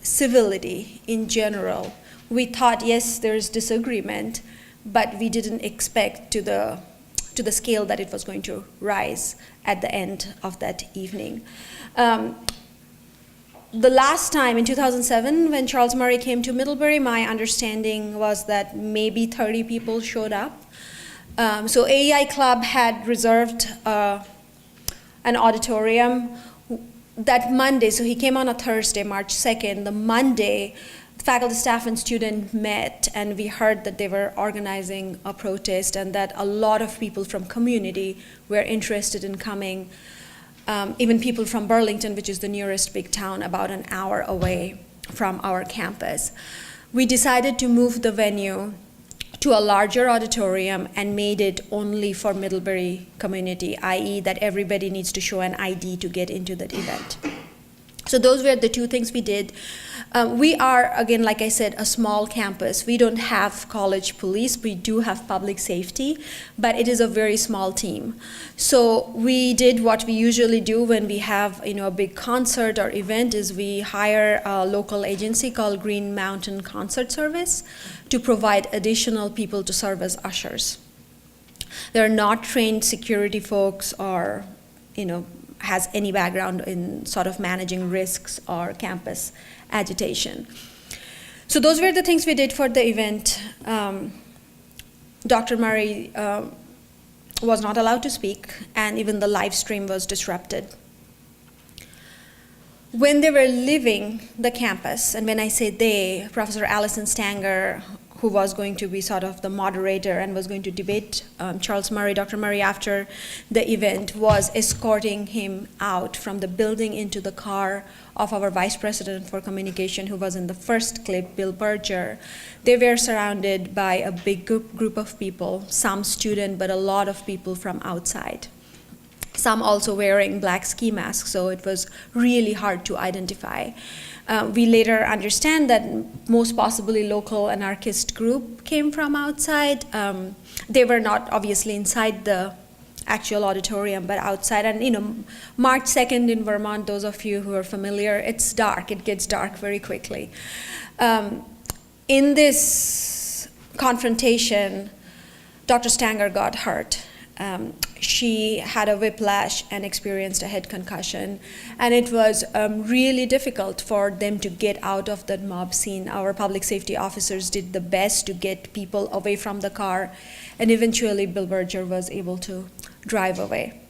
civility in general, we thought, yes, there's disagreement, but we didn't expect to the scale that it was going to rise at the end of that evening. The last time, in 2007, when Charles Murray came to Middlebury, my understanding was that maybe 30 people showed up. So AEI Club had reserved an auditorium that Monday. So he came on a Thursday, March 2nd. The Monday, faculty, staff, and student met, and we heard that they were organizing a protest and that a lot of people from community were interested in coming, even people from Burlington, which is the nearest big town, about an hour away from our campus. We decided to move the venue to a larger auditorium and made it only for Middlebury community, i.e. that everybody needs to show an ID to get into that event. So those were the two things we did. We are, again, like I said, a small campus. We don't have college police. We do have public safety, but it is a very small team. So we did what we usually do when we have a big concert or event, is we hire a local agency called Green Mountain Concert Service to provide additional people to serve as ushers. They're not trained security folks or, has any background in sort of managing risks or campus agitation. So those were the things we did for the event. Dr. Murray was not allowed to speak, and even the live stream was disrupted. When they were leaving the campus, and when I say they, Professor Allison Stanger, who was going to be sort of the moderator and was going to debate Charles Murray, Dr. Murray, after the event, was escorting him out from the building into the car of our Vice President for Communication, who was in the first clip, Bill Berger. They were surrounded by a big group of people, some students, but a lot of people from outside. Some also wearing black ski masks, so it was really hard to identify. We later understand that most possibly local anarchist group came from outside. They were not obviously inside the actual auditorium, but outside. And March 2nd in Vermont, those of you who are familiar, it's dark. It gets dark very quickly. In this confrontation, Dr. Stanger got hurt. She had a whiplash and experienced a head concussion, and it was really difficult for them to get out of that mob scene. Our public safety officers did the best to get people away from the car, and eventually Bill Berger was able to drive away.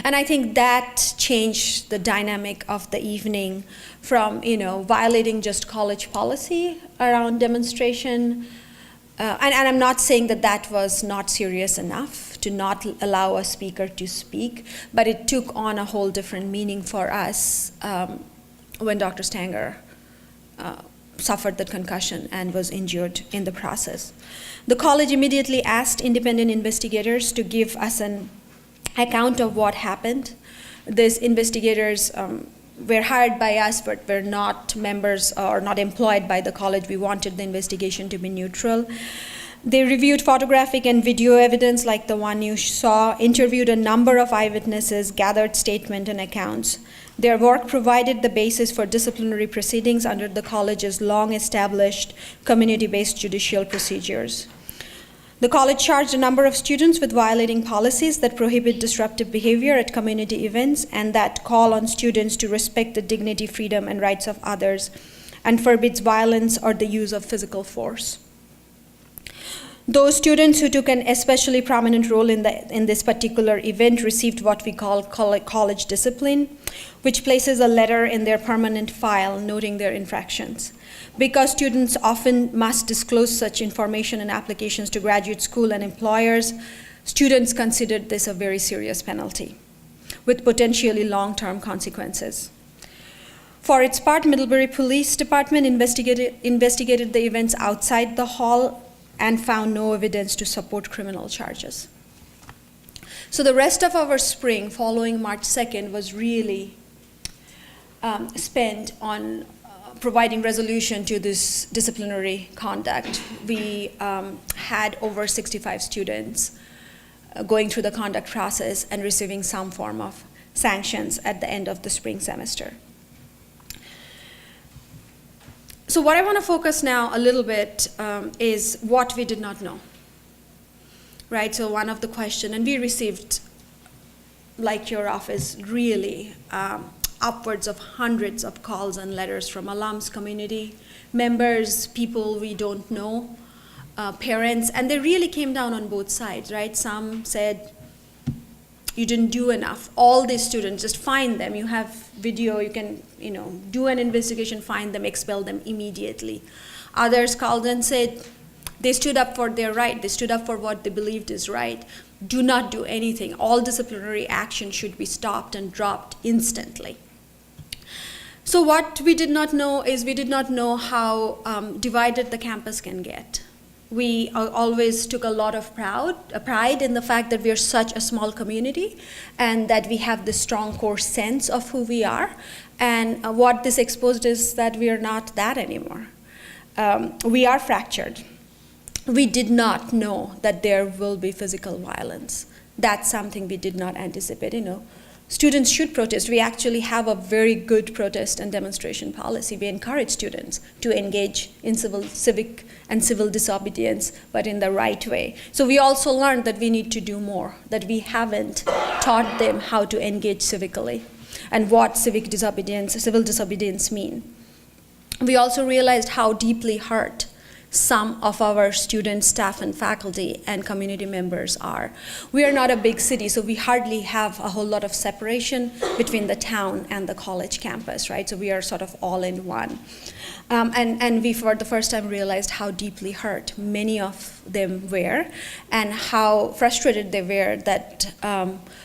And I think that changed the dynamic of the evening from violating just college policy around demonstration. And I'm not saying that that was not serious enough to not allow a speaker to speak, but it took on a whole different meaning for us when Dr. Stanger suffered that concussion and was injured in the process. The college immediately asked independent investigators to give us an account of what happened. These investigators were hired by us, but were not members or not employed by the college. We wanted the investigation to be neutral. They reviewed photographic and video evidence like the one you saw, interviewed a number of eyewitnesses, gathered statements and accounts. Their work provided the basis for disciplinary proceedings under the college's long-established community-based judicial procedures. The college charged a number of students with violating policies that prohibit disruptive behavior at community events and that call on students to respect the dignity, freedom, and rights of others, and forbids violence or the use of physical force. Those students who took an especially prominent role in this particular event received what we call college discipline, which places a letter in their permanent file noting their infractions. Because students often must disclose such information and applications to graduate school and employers, students considered this a very serious penalty with potentially long-term consequences. For its part, Middlebury Police Department investigated the events outside the hall and found no evidence to support criminal charges. So the rest of our spring following March 2nd was really spent on providing resolution to this disciplinary conduct. We had over 65 students going through the conduct process and receiving some form of sanctions at the end of the spring semester. So what I want to focus now a little bit is what we did not know, right? So one of the questions, and we received, like your office, really upwards of hundreds of calls and letters from alums, community members, people we don't know, parents, and they really came down on both sides, right? Some said, you didn't do enough. All these students, just find them. You have video, you can do an investigation, find them, expel them immediately. Others called and said, they stood up for their right. They stood up for what they believed is right. Do not do anything. All disciplinary action should be stopped and dropped instantly. So what we did not know is we did not know how divided the campus can get. We always took a lot of pride in the fact that we are such a small community and that we have this strong core sense of who we are. And what this exposed is that we are not that anymore. We are fractured. We did not know that there will be physical violence. That's something we did not anticipate. Students should protest. We actually have a very good protest and demonstration policy. We encourage students to engage in civic and civil disobedience, but in the right way. So we also learned that we need to do more, that we haven't taught them how to engage civically and what civil disobedience mean. We also realized how deeply hurt some of our students, staff, and faculty and community members are. We are not a big city, so we hardly have a whole lot of separation between the town and the college campus, right? So we are sort of all in one. And we, for the first time, realized how deeply hurt many of them were and how frustrated they were that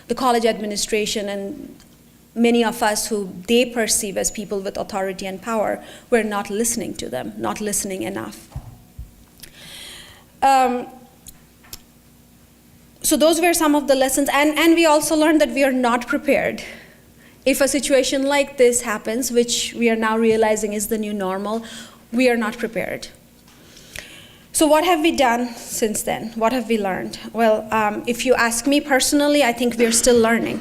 the college administration and many of us who they perceive as people with authority and power were not listening to them, not listening enough. So those were some of the lessons, and we also learned that we are not prepared. If a situation like this happens, which we are now realizing is the new normal, we are not prepared. So what have we done since then? What have we learned? Well, if you ask me personally, I think we're still learning.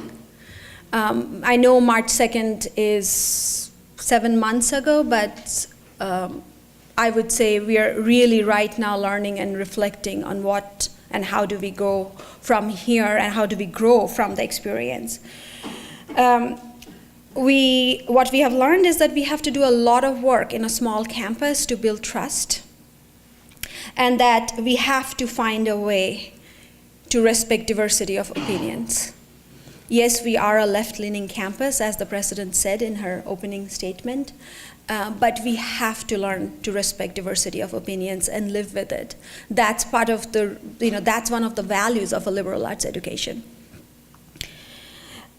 I know March 2nd is 7 months ago, but I would say we are really right now learning and reflecting on what and how do we go from here and how do we grow from the experience. What we have learned is that we have to do a lot of work in a small campus to build trust, and that we have to find a way to respect diversity of opinions. Yes, we are a left-leaning campus, as the president said in her opening statement, but we have to learn to respect diversity of opinions and live with it. That's part of that's one of the values of a liberal arts education.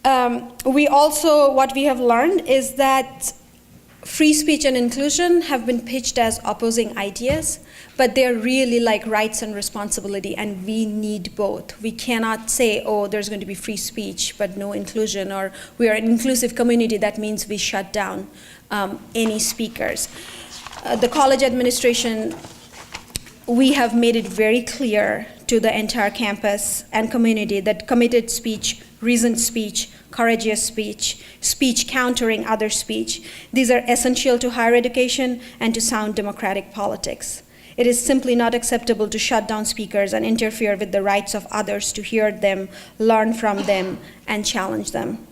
What we have learned is that free speech and inclusion have been pitched as opposing ideas, but they're really like rights and responsibility, and we need both. We cannot say, oh, there's going to be free speech, but no inclusion, or we are an inclusive community, that means we shut down any speakers. The college administration, we have made it very clear to the entire campus and community that committed speech, reasoned speech, courageous speech, speech countering other speech, these are essential to higher education and to sound democratic politics. It is simply not acceptable to shut down speakers and interfere with the rights of others to hear them, learn from them, and challenge them.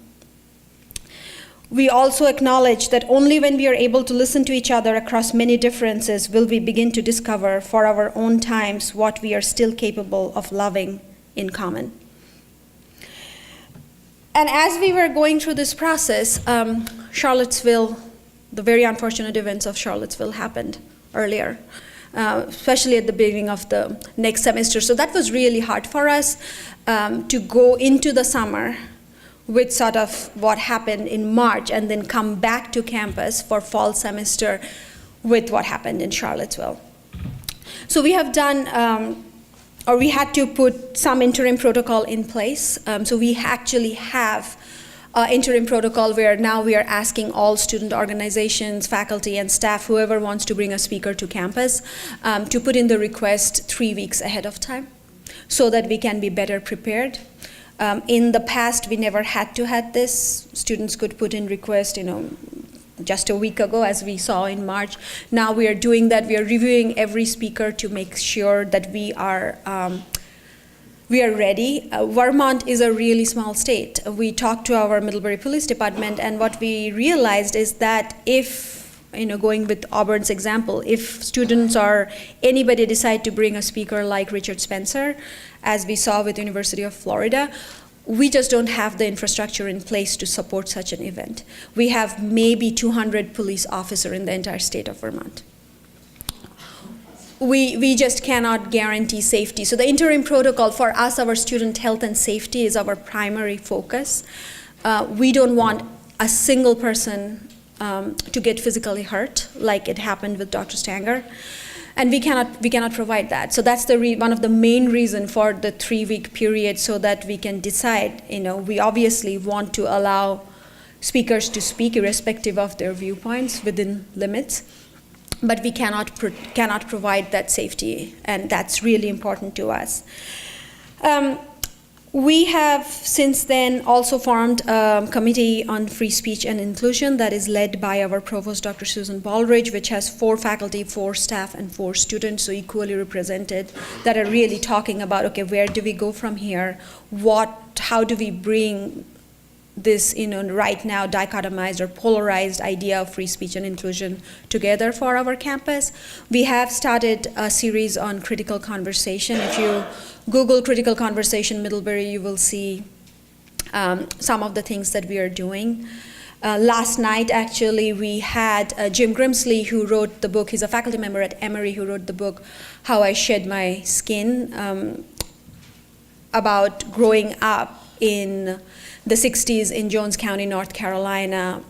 We also acknowledge that only when we are able to listen to each other across many differences will we begin to discover for our own times what we are still capable of loving in common. And as we were going through this process, Charlottesville, the very unfortunate events of Charlottesville happened earlier, especially at the beginning of the next semester. So that was really hard for us to go into the summer with sort of what happened in March and then come back to campus for fall semester with what happened in Charlottesville. So we have done, we had to put some interim protocol in place. So we actually have interim protocol where now we are asking all student organizations, faculty and staff, whoever wants to bring a speaker to campus, to put in the request 3 weeks ahead of time so that we can be better prepared. In the past, we never had to have this. Students could put in request, just a week ago, as we saw in March. Now we are doing that. We are reviewing every speaker to make sure that we are ready. Vermont is a really small state. We talked to our Middlebury Police Department, and what we realized is that if, going with Auburn's example, if students or anybody decide to bring a speaker like Richard Spencer, as we saw with University of Florida, we just don't have the infrastructure in place to support such an event. We have maybe 200 police officers in the entire state of Vermont. We just cannot guarantee safety. So the interim protocol for us, our student health and safety is our primary focus. We don't want a single person to get physically hurt, like it happened with Dr. Stanger. And we cannot provide that. So that's one of the main reasons for the 3-week period, so that we can decide, we obviously want to allow speakers to speak irrespective of their viewpoints within limits, but we cannot provide that safety, and that's really important to us. We have since then also formed a committee on free speech and inclusion that is led by our provost, Dr. Susan Baldridge, which has 4 faculty, 4 staff, and 4 students, so equally represented, that are really talking about, okay, where do we go from here? How do we bring this, right now dichotomized or polarized idea of free speech and inclusion together for our campus? We have started a series on critical conversation. If you Google critical conversation Middlebury, you will see some of the things that we are doing. Last night, actually, we had Jim Grimsley, who wrote the book. He's a faculty member at Emory, who wrote the book, How I Shed My Skin, about growing up in the 60s in Jones County, North Carolina,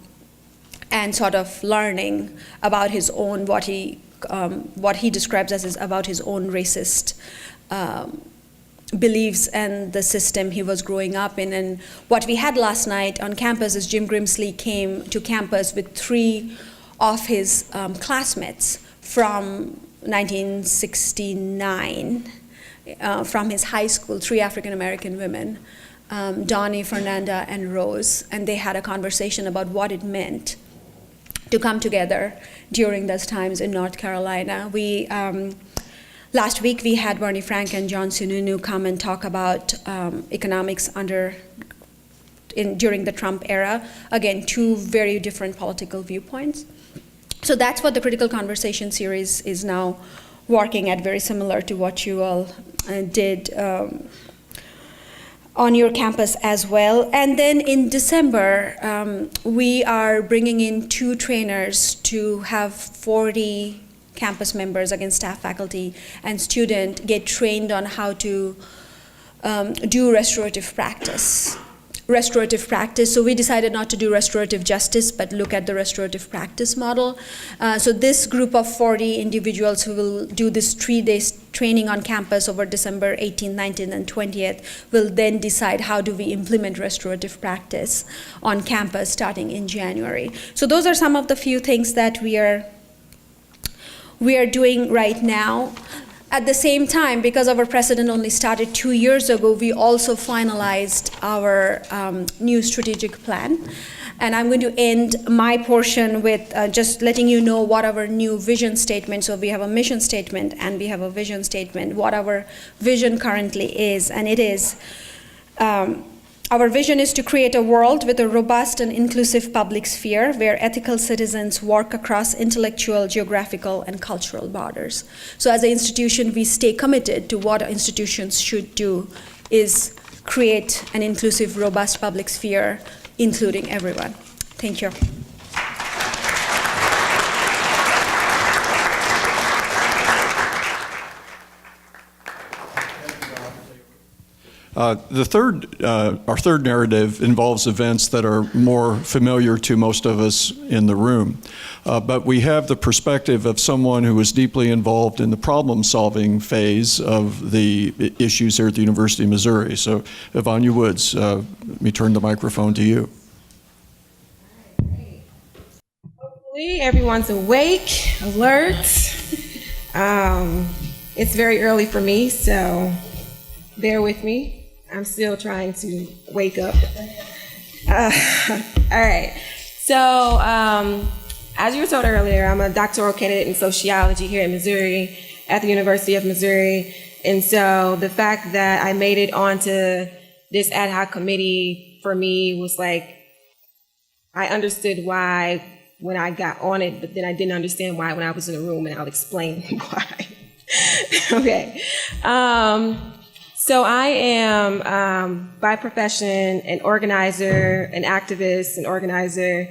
and sort of learning about his own, what he describes as about his own racist beliefs and the system he was growing up in. And what we had last night on campus is Jim Grimsley came to campus with 3 of his classmates from 1969 from his high school, 3 African American women, Donnie, Fernanda, and Rose, and they had a conversation about what it meant to come together during those times in North Carolina. Last week we had Bernie Frank and John Sununu come and talk about economics during the Trump era. Again, 2 very different political viewpoints. So that's what the Critical Conversation series is now working at, very similar to what you all did on your campus as well. And then in December, we are bringing in 2 trainers to have 40 campus members, again staff, faculty, and student, get trained on how to do restorative practice. So we decided not to do restorative justice, but look at the restorative practice model. So this group of 40 individuals who will do this 3-day training on campus over December 18th, 19th, and 20th will then decide how do we implement restorative practice on campus starting in January. So those are some of the few things that we are doing right now. At the same time, because our president only started 2 years ago, we also finalized our new strategic plan. And I'm going to end my portion with just letting you know what our new vision statement, so we have a mission statement and we have a vision statement, what our vision currently is. And it is, our vision is to create a world with a robust and inclusive public sphere where ethical citizens work across intellectual, geographical, and cultural borders. So as an institution, we stay committed to what institutions should do, is create an inclusive, robust public sphere, including everyone. Thank you. Our third narrative involves events that are more familiar to most of us in the room. But we have the perspective of someone who was deeply involved in the problem-solving phase of the issues here at the University of Missouri. So, Ivania Woods, let me turn the microphone to you. Hopefully everyone's awake, alert. It's very early for me, so bear with me. I'm still trying to wake up. All right. So, as you were told earlier, I'm a doctoral candidate in sociology here in Missouri, at the University of Missouri. And so the fact that I made it onto this ad hoc committee for me was like, I understood why when I got on it, but then I didn't understand why when I was in the room, and I'll explain why. Okay. So I am, by profession, an organizer, an activist, an organizer.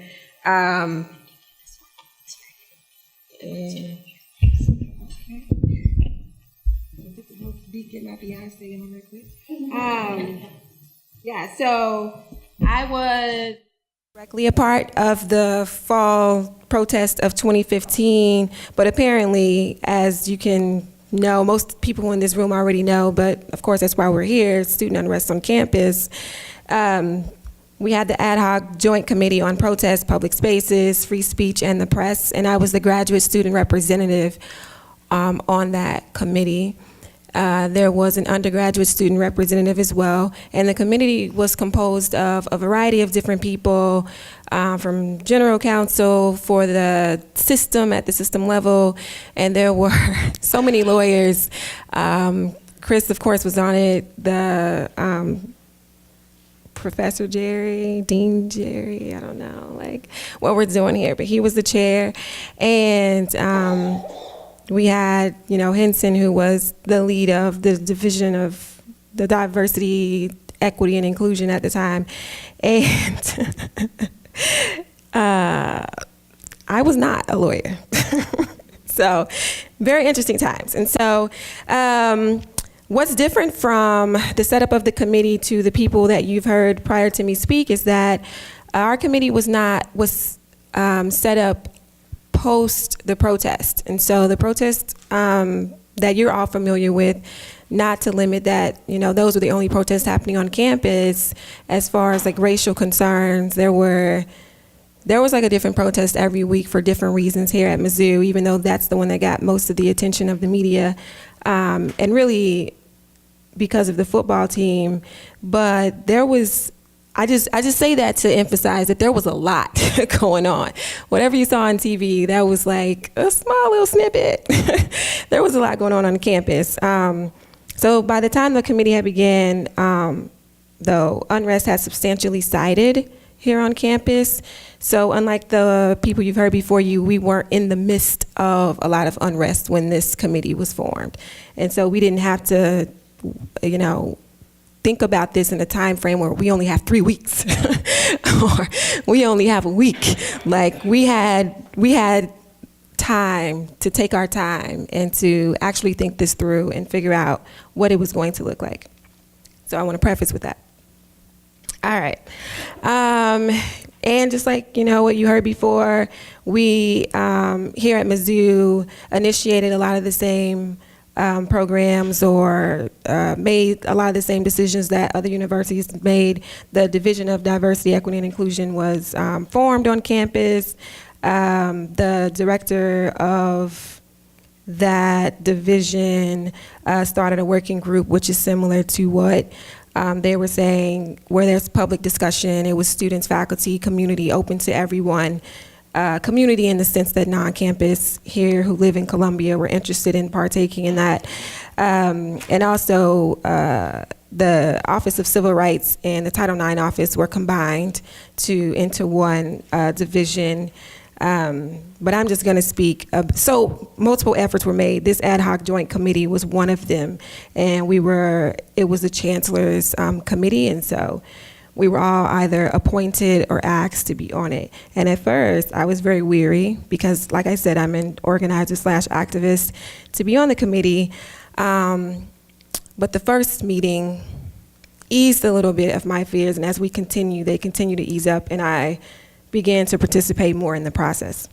Get my Beyonce in real quick. Yeah, so I was directly a part of the fall protest of 2015, but apparently, as you can know, most people in this room already know, but of course that's why we're here, student unrest on campus. We had the ad hoc joint committee on protest, public spaces, free speech, and the press, and I was the graduate student representative on that committee. There was an undergraduate student representative as well, and the committee was composed of a variety of different people, from general counsel for the system at the system level, and there were so many lawyers. Chris, of course, was on it, the Professor Jerry, Dean Jerry, I don't know, like what we're doing here, but he was the chair, and we had, Henson, who was the lead of the division of the diversity, equity, and inclusion at the time. And I was not a lawyer. So very interesting times. And so what's different from the setup of the committee to the people that you've heard prior to me speak is that our committee was set up post the protest. And so the protest that you're all familiar with, not to limit that, those were the only protests happening on campus. As far as like racial concerns, there were there was like a different protest every week for different reasons here at Mizzou, even though that's the one that got most of the attention of the media, and really because of the football team. But there was, I just say that to emphasize that there was a lot going on. Whatever you saw on TV, that was like a small little snippet. There was a lot going on campus. So by the time the committee had began, though, unrest had substantially sided here on campus. So unlike the people you've heard before you, we weren't in the midst of a lot of unrest when this committee was formed. And so we didn't have to, think about this in a time frame where we only have 3 weeks or we only have a week. Like we had time to take our time and to actually think this through and figure out what it was going to look like. So I want to preface with that. All right. And just like, what you heard before, we here at Mizzou initiated a lot of the same programs or made a lot of the same decisions that other universities made. The Division of Diversity, Equity, and Inclusion was formed on campus. The director of that division started a working group, which is similar to what they were saying, where there's public discussion. It was students, faculty, community, open to everyone. Community in the sense that non-campus here who live in Columbia were interested in partaking in that. And also the Office of Civil Rights and the Title IX office were combined into one division. But I'm just going to speak. So multiple efforts were made. This ad hoc joint committee was one of them, and it was the chancellor's committee, and so we were all either appointed or asked to be on it. And at first, I was very weary because, like I said, I'm an organizer/activist to be on the committee. But the first meeting eased a little bit of my fears, and as we continue, they continue to ease up, and I began to participate more in the process.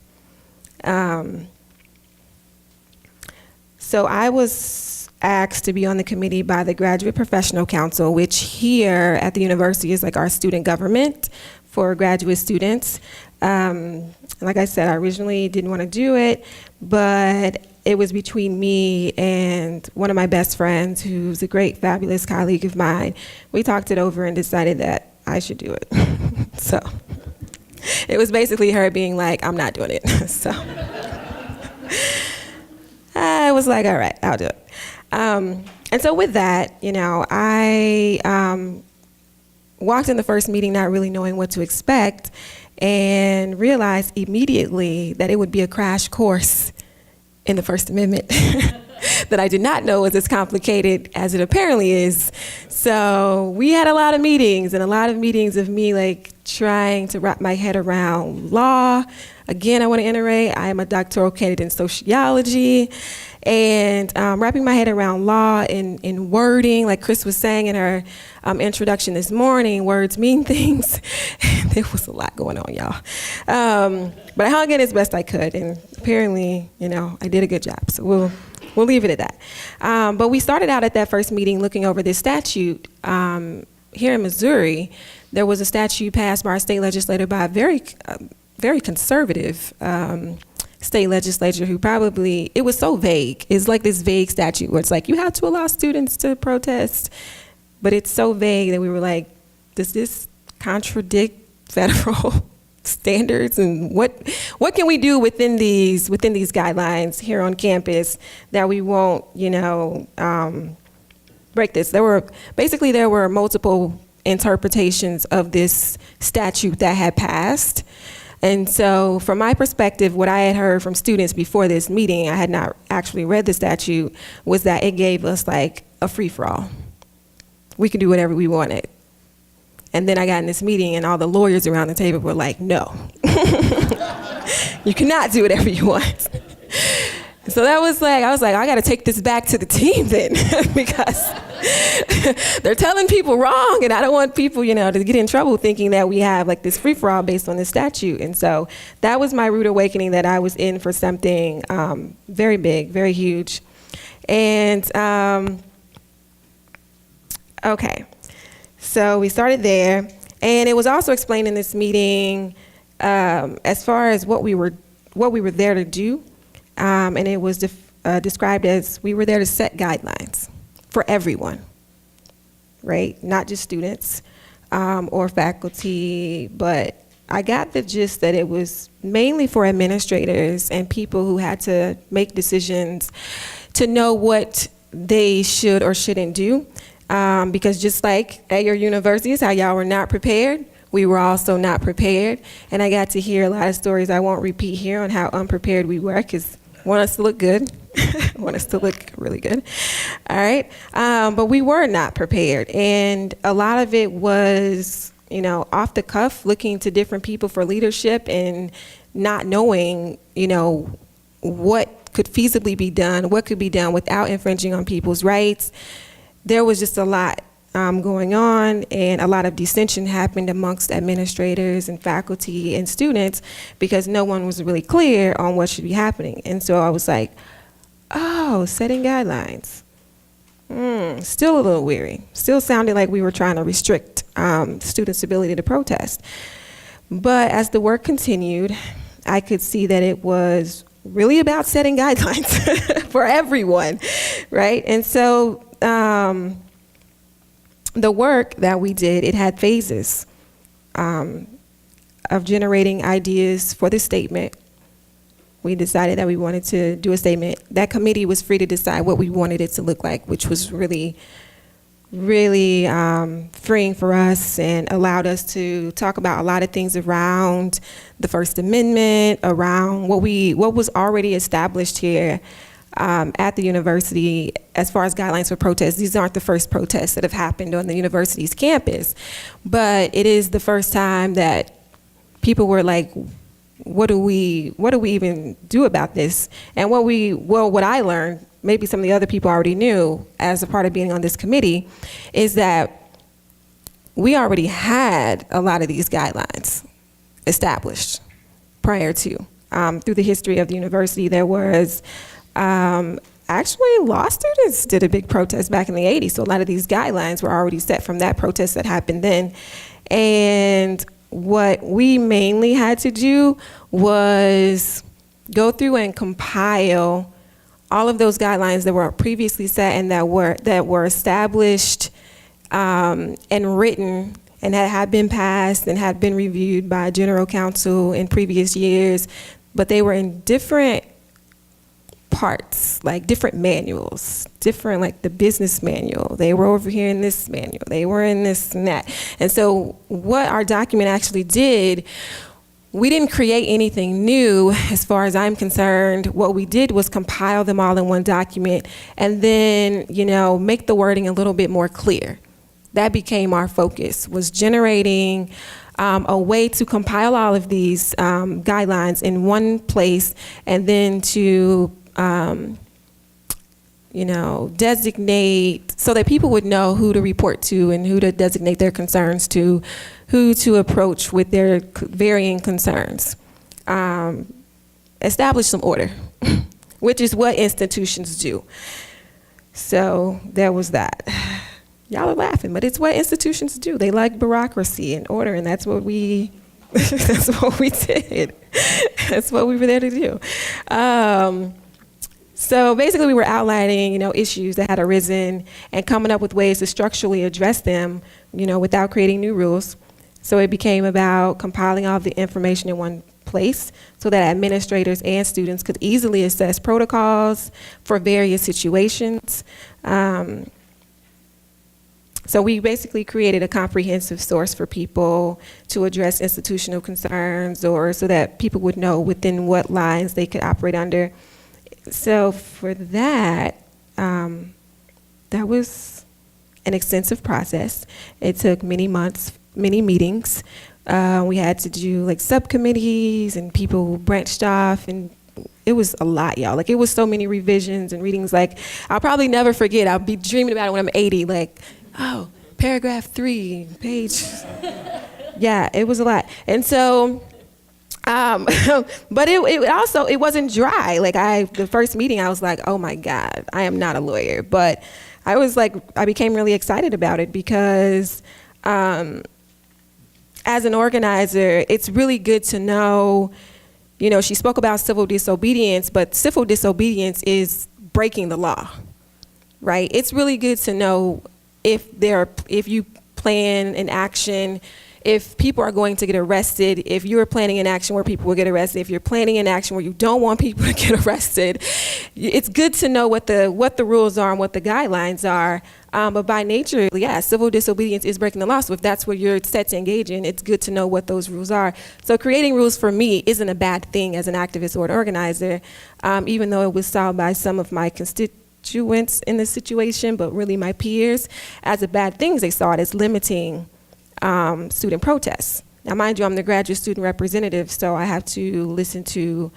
So I was asked to be on the committee by the Graduate Professional Council, which here at the university is like our student government for graduate students. Like I said, I originally didn't want to do it, but it was between me and one of my best friends, who's a great, fabulous colleague of mine. We talked it over and decided that I should do it. So it was basically her being like, I'm not doing it. So I was like, all right, I'll do it. And so with that, I walked in the first meeting not really knowing what to expect and realized immediately that it would be a crash course in the First Amendment that I did not know was as complicated as it apparently is. So we had a lot of meetings of me like trying to wrap my head around law. Again, I want to iterate, I am a doctoral candidate in sociology, and wrapping my head around law in wording, like Chris was saying in her introduction this morning, words mean things. There was a lot going on, y'all. But I hung in as best I could, and apparently, I did a good job, so we'll leave it at that. But we started out at that first meeting looking over this statute. Here in Missouri, there was a statute passed by our state legislator by a very conservative state legislature who probably, it was so vague. It's like this vague statute where it's like, you have to allow students to protest, but it's so vague that we were like, does this contradict federal standards? And what can we do within these guidelines here on campus that we won't, break this? There were multiple interpretations of this statute that had passed. And so from my perspective, what I had heard from students before this meeting, I had not actually read the statute, was that it gave us like a free-for-all. We could do whatever we wanted. And then I got in this meeting and all the lawyers around the table were like, no, you cannot do whatever you want. So that was like, I was like, I got to take this back to the team then, because they're telling people wrong, and I don't want people, to get in trouble thinking that we have like this free-for-all based on this statute. And so that was my rude awakening, that I was in for something very big, very huge. And okay, so we started there, and it was also explained in this meeting as far as what we were there to do, and it was described as we were there to set guidelines for everyone, right? Not just students or faculty, but I got the gist that it was mainly for administrators and people who had to make decisions to know what they should or shouldn't do. Because just like at your universities, how y'all were not prepared, we were also not prepared. And I got to hear a lot of stories I won't repeat here on how unprepared we were, because I want us to look good. I want us to look really good. All right. But we were not prepared. And a lot of it was, off the cuff, looking to different people for leadership and not knowing, what could feasibly be done, what could be done without infringing on people's rights. There was just a lot going on, and a lot of dissension happened amongst administrators and faculty and students because no one was really clear on what should be happening. And so I was like, oh, setting guidelines. Still a little weary. Still sounded like we were trying to restrict students' ability to protest. But as the work continued, I could see that it was really about setting guidelines for everyone, right? And so the work that we did, it had phases of generating ideas for the statement. We decided that we wanted to do a statement. That committee was free to decide what we wanted it to look like, which was really, really freeing for us and allowed us to talk about a lot of things around the First Amendment, around what was already established here at the university as far as guidelines for protests. These aren't the first protests that have happened on the university's campus, but it is the first time that people were like, what do we even do about this? And what I learned, maybe some of the other people already knew as a part of being on this committee, is that we already had a lot of these guidelines established prior to. Through the history of the university, there was actually law students did a big protest back in the 80s, so a lot of these guidelines were already set from that protest that happened then. And what we mainly had to do was go through and compile all of those guidelines that were previously set and that were established and written and had been passed and had been reviewed by general counsel in previous years, but they were in different parts, like different manuals, different, like the business manual. They were over here in this manual. They were in this and that. And so what our document actually did, we didn't create anything new as far as I'm concerned. What we did was compile them all in one document and then, make the wording a little bit more clear. That became our focus, was generating a way to compile all of these guidelines in one place and then to designate so that people would know who to report to and who to designate their concerns to, who to approach with their varying concerns. Establish some order, which is what institutions do. So there was that. Y'all are laughing, but it's what institutions do. They like bureaucracy and order, and that's what we that's what we did. That's what we were there to do. So basically we were outlining, issues that had arisen and coming up with ways to structurally address them, without creating new rules. So it became about compiling all the information in one place so that administrators and students could easily assess protocols for various situations. So we basically created a comprehensive source for people to address institutional concerns, or so that people would know within what lines they could operate under. So for that, that was an extensive process. It took many months, many meetings. We had to do subcommittees, and people branched off, and it was a lot, y'all. It was so many revisions and readings. I'll probably never forget. I'll be dreaming about it when I'm 80. Oh, paragraph 3, page. Yeah, it was a lot. And so, but it wasn't dry. The first meeting, I was like, oh my God, I am not a lawyer. But I became really excited about it because I as an organizer, it's really good to know, you know, she spoke about civil disobedience, but civil disobedience is breaking the law, right? It's really good to know if you plan an action, if people are going to get arrested, if you're planning an action where people will get arrested, if you're planning an action where you don't want people to get arrested. It's good to know what the rules are and what the guidelines are. But by nature, yeah, civil disobedience is breaking the law. So if that's what you're set to engage in, it's good to know what those rules are. So creating rules for me isn't a bad thing as an activist or an organizer, even though it was saw by some of my constituents in this situation, but really my peers, as a bad thing. They saw it as limiting student protests. Now, mind you, I'm the graduate student representative, so I have to listen to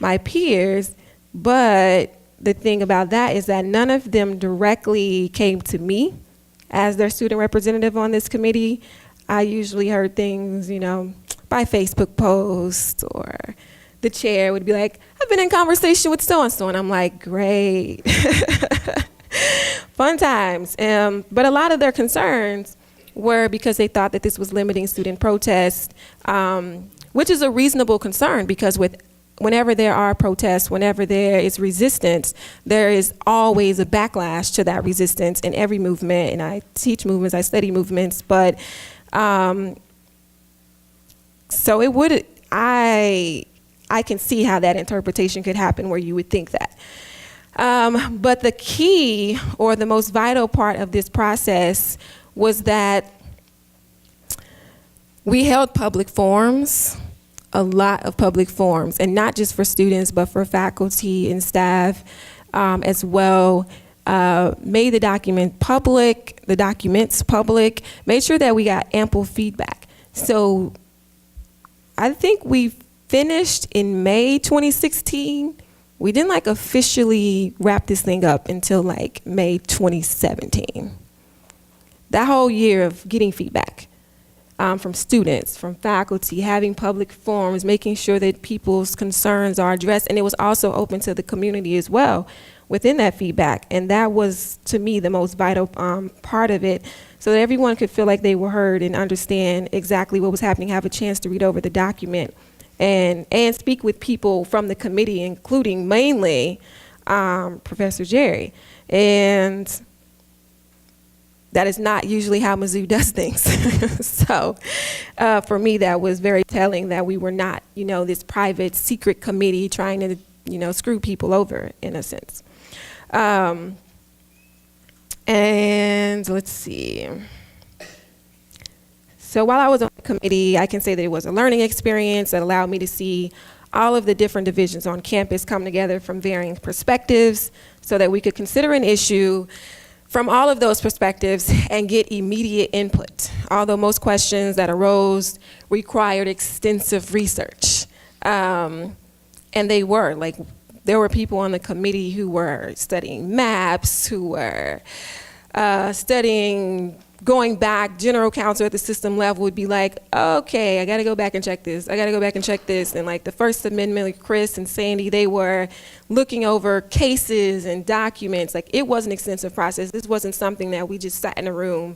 my peers, but the thing about that is that none of them directly came to me as their student representative on this committee. I usually heard things, you know, by Facebook posts, or the chair would be like, I've been in conversation with so-and-so, and I'm like, great. Fun times. But a lot of their concerns were because they thought that this was limiting student protest, which is a reasonable concern, because whenever there are protests, whenever there is resistance, there is always a backlash to that resistance in every movement. And I teach movements, I study movements, but so it would, I can see how that interpretation could happen where you would think that. But the key, or the most vital part of this process, was that we held public forums, a lot of public forums, and not just for students, but for faculty and staff as well. Made the documents public, made sure that we got ample feedback. So I think we finished in May 2016. We didn't like officially wrap this thing up until like May 2017. That whole year of getting feedback from students, from faculty, having public forums, making sure that people's concerns are addressed, and it was also open to the community as well within that feedback. And that was, to me, the most vital part of it, so that everyone could feel like they were heard and understand exactly what was happening, have a chance to read over the document, and speak with people from the committee, including mainly Professor Jerry. And that is not usually how Mizzou does things. So for me, that was very telling that we were not, you know, this private secret committee trying to, you know, screw people over, in a sense. And let's see. So while I was on the committee, I can say that it was a learning experience that allowed me to see all of the different divisions on campus come together from varying perspectives, so that we could consider an issue from all of those perspectives and get immediate input. Although most questions that arose required extensive research. And they were, like, there were people on the committee who were studying maps, who were studying, going back. General counsel at the system level would be like, okay, I gotta go back and check this. I gotta go back and check this. And like the First Amendment, like Chris and Sandy, they were looking over cases and documents. Like, it was an extensive process. This wasn't something that we just sat in a room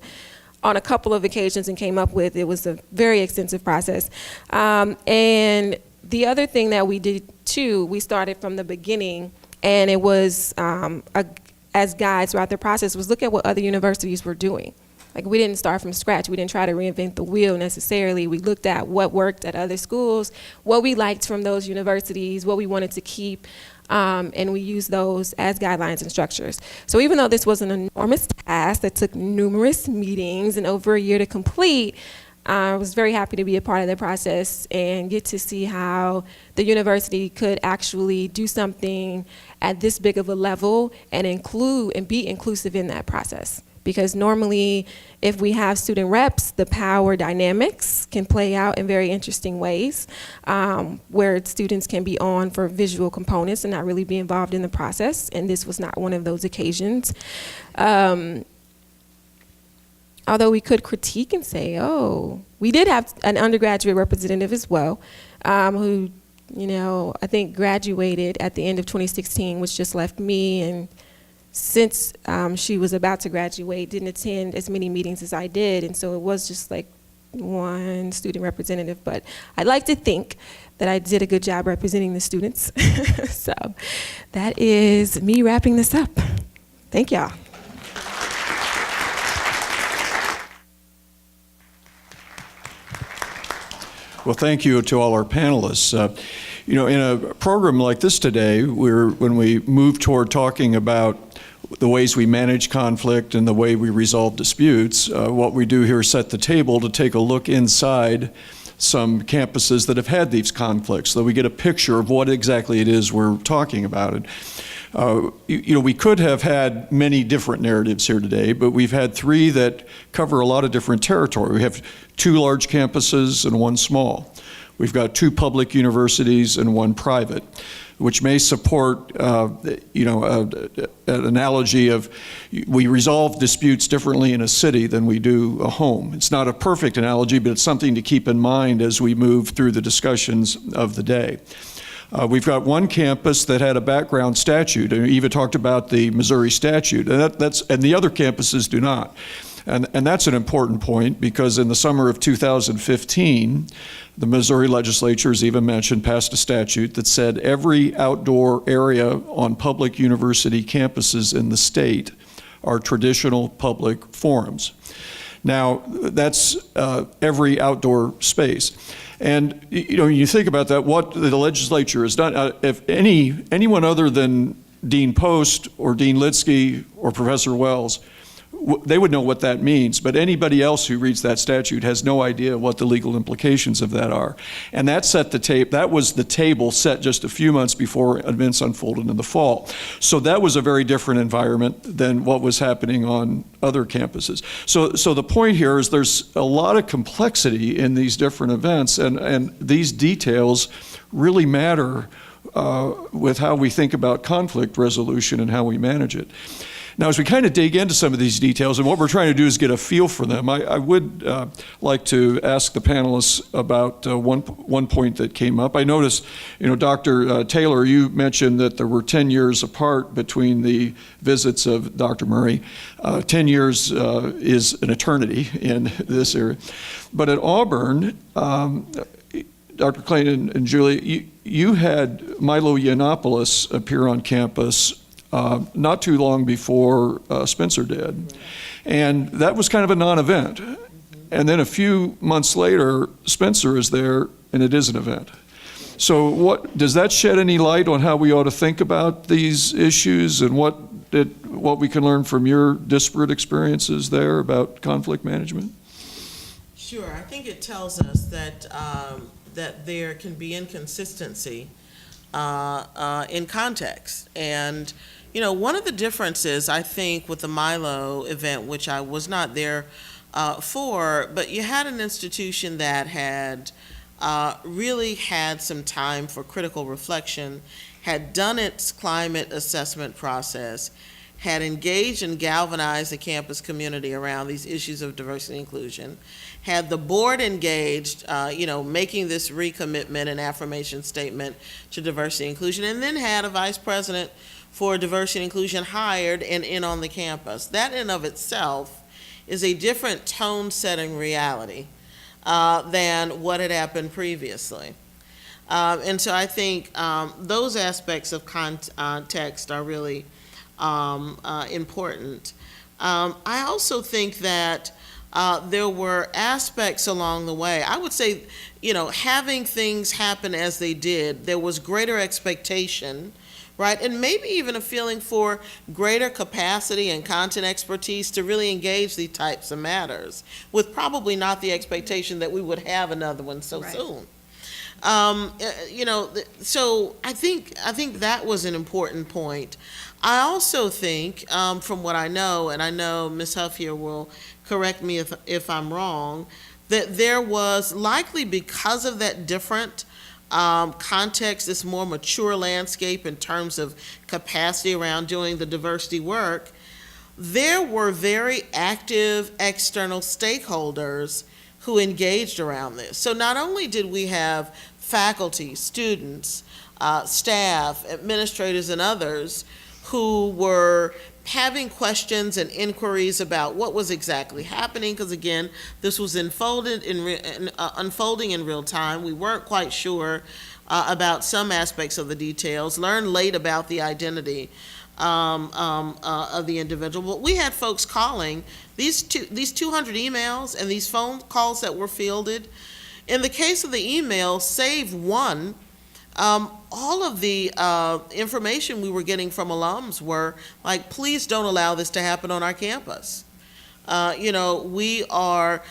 on a couple of occasions and came up with. It was a very extensive process. And the other thing that we did too, we started from the beginning, and it was as guides throughout the process, was look at what other universities were doing. Like, we didn't start from scratch. We didn't try to reinvent the wheel necessarily. We looked at what worked at other schools, what we liked from those universities, what we wanted to keep, and we used those as guidelines and structures. So even though this was an enormous task that took numerous meetings and over a year to complete, I was very happy to be a part of the process and get to see how the university could actually do something at this big of a level and include and be inclusive in that process. Because normally, if we have student reps, the power dynamics can play out in very interesting ways, where students can be on for visual components and not really be involved in the process, and this was not one of those occasions. Although we could critique and say, oh, we did have an undergraduate representative as well, who, you know, I think graduated at the end of 2016, which just left me, and since she was about to graduate, didn't attend as many meetings as I did, and so it was just like one student representative, but I'd like to think that I did a good job representing the students. So that is me wrapping this up. Thank y'all. Well, thank you to all our panelists. You know, in a program like this today, when we move toward talking about the ways we manage conflict and the way we resolve disputes, what we do here is set the table to take a look inside some campuses that have had these conflicts, so that we get a picture of what exactly it is we're talking about. And, you know, we could have had many different narratives here today, but we've had three that cover a lot of different territory. We have 2 large campuses and 1 small. We've got 2 public universities and 1 private, which may support, you know, an analogy of we resolve disputes differently in a city than we do a home. It's not a perfect analogy, but it's something to keep in mind as we move through the discussions of the day. We've got 1 campus that had a background statute. Eva talked about the Missouri statute, and and the other campuses do not. And that's an important point, because in the summer of 2015, the Missouri legislature, as Eva mentioned, passed a statute that said every outdoor area on public university campuses in the state are traditional public forums. Now, that's every outdoor space. And you know, you think about that, what the legislature has done, if anyone other than Dean Post or Dean Litsky or Professor Wells, they would know what that means, but anybody else who reads that statute has no idea what the legal implications of that are. And that set the tape, that was the table set just a few months before events unfolded in the fall. So that was a very different environment than what was happening on other campuses. So the point here is there's a lot of complexity in these different events, and these details really matter with how we think about conflict resolution and how we manage it. Now, as we kind of dig into some of these details, and what we're trying to do is get a feel for them, I would like to ask the panelists about one point that came up. I noticed, you know, Dr. Taylor, you mentioned that there were 10 years apart between the visits of Dr. Murray. 10 years is an eternity in this area. But at Auburn, Dr. Clayton and Julie, you had Milo Yiannopoulos appear on campus not too long before Spencer did. And that was kind of a non-event. And then a few months later, Spencer is there, and it is an event. So does that shed any light on how we ought to think about these issues, and what we can learn from your disparate experiences there about conflict management? Sure. I think it tells us that that there can be inconsistency in context. And you know, one of the differences, I think, with the Milo event, which I was not there for, but you had an institution that had really had some time for critical reflection, had done its climate assessment process, had engaged and galvanized the campus community around these issues of diversity and inclusion, had the board engaged, you know, making this recommitment and affirmation statement to diversity and inclusion, and then had a vice president for diversity and inclusion hired and in on the campus. That in of itself is a different tone-setting reality than what had happened previously. And so I think those aspects of context are really important. I also think that there were aspects along the way. I would say, you know, having things happen as they did, there was greater expectation, right? And maybe even a feeling for greater capacity and content expertise to really engage these types of matters, with probably not the expectation that we would have another one so soon. You know, so I think that was an important point. I also think, from what I know, and I know Ms. Huff here will correct me if I'm wrong, that there was likely, because of that different context, this more mature landscape in terms of capacity around doing the diversity work, there were very active external stakeholders who engaged around this. So not only did we have faculty, students, staff, administrators, and others who were having questions and inquiries about what was exactly happening, because again, this was unfolding in real time. We weren't quite sure about some aspects of the details, learned late about the identity of the individual. But we had folks calling, these 200 emails and these phone calls that were fielded. In the case of the email, save one, all of the information we were getting from alums were like, please don't allow this to happen on our campus. We are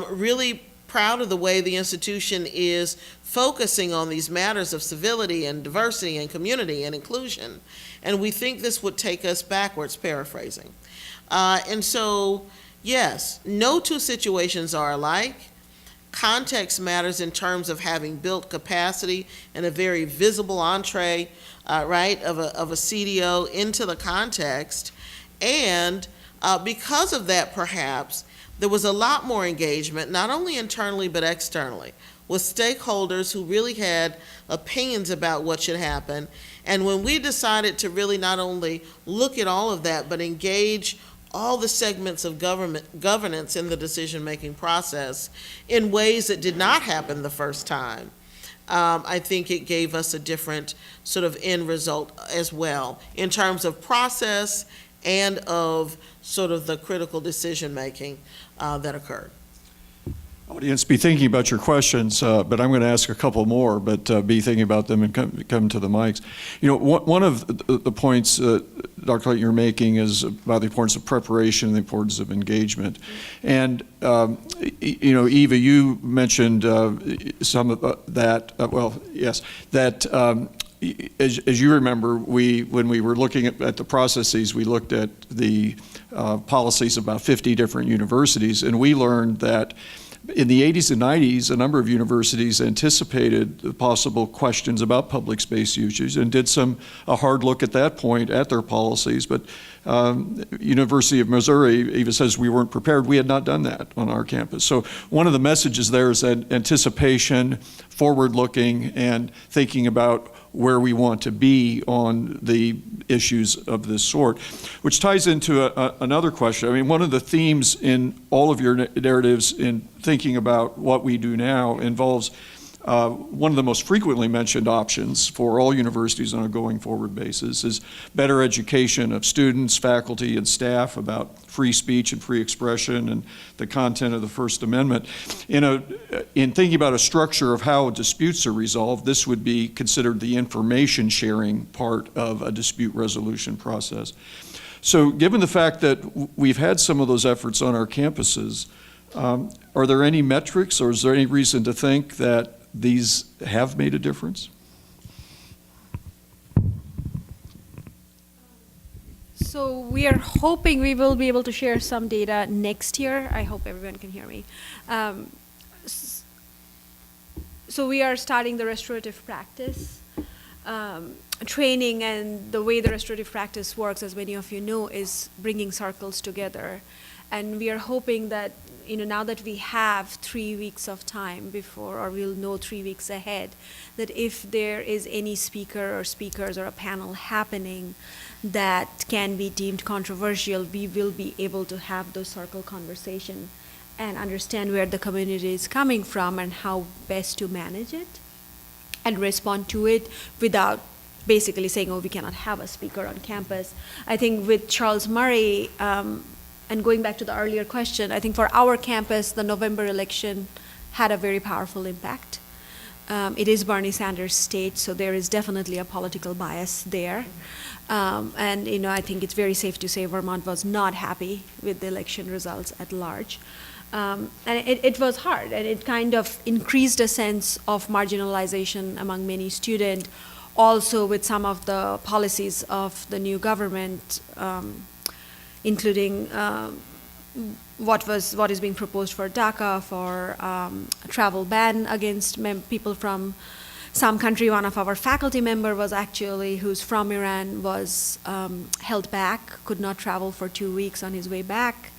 really proud of the way the institution is focusing on these matters of civility and diversity and community and inclusion. And we think this would take us backwards, paraphrasing. And so, yes, no two situations are alike. Context matters in terms of having built capacity and a very visible entree, right, of a CDO into the context. And because of that, perhaps, there was a lot more engagement, not only internally but externally, with stakeholders who really had opinions about what should happen. And when we decided to really not only look at all of that, but engage all the segments of governance in the decision-making process in ways that did not happen the first time, I think it gave us a different sort of end result as well in terms of process and of sort of the critical decision-making that occurred. Audience, be thinking about your questions, but I'm going to ask a couple more, but be thinking about them and come to the mics. One of the points, Dr. Clayton, you're making is about the importance of preparation and the importance of engagement. And, Eva, you mentioned some of that, as you remember, when we were looking at the processes, we looked at the policies of about 50 different universities, and we learned that in the 80s and 90s, a number of universities anticipated the possible questions about public space usage and did a hard look at that point at their policies. But University of Missouri even says we weren't prepared. We had not done that on our campus. So one of the messages there is that anticipation, forward-looking, and thinking about where we want to be on the issues of this sort, which ties into another question. I mean, one of the themes in all of your narratives in thinking about what we do now involves one of the most frequently mentioned options for all universities on a going forward basis is better education of students, faculty, and staff about free speech and free expression and the content of the First Amendment. In thinking about a structure of how disputes are resolved, this would be considered the information sharing part of a dispute resolution process. So given the fact that we've had some of those efforts on our campuses, are there any metrics or is there any reason to think that these have made a difference? So we are hoping we will be able to share some data next year. I hope everyone can hear me. So we are starting the restorative practice training, and the way the restorative practice works, as many of you know, is bringing circles together. And we are hoping that, now that we have 3 weeks of time before, or we'll know 3 weeks ahead, that if there is any speaker or speakers or a panel happening that can be deemed controversial, we will be able to have those circle conversation and understand where the community is coming from and how best to manage it and respond to it without basically saying, oh, we cannot have a speaker on campus. I think with Charles Murray, and going back to the earlier question, I think for our campus, the November election had a very powerful impact. It is Bernie Sanders' state, so there is definitely a political bias there. And I think it's very safe to say Vermont was not happy with the election results at large. And it was hard, and it kind of increased a sense of marginalization among many students, also with some of the policies of the new government, including what is being proposed for DACA, for a travel ban against people from some country. One of our faculty member who's from Iran, was held back, could not travel for 2 weeks on his way back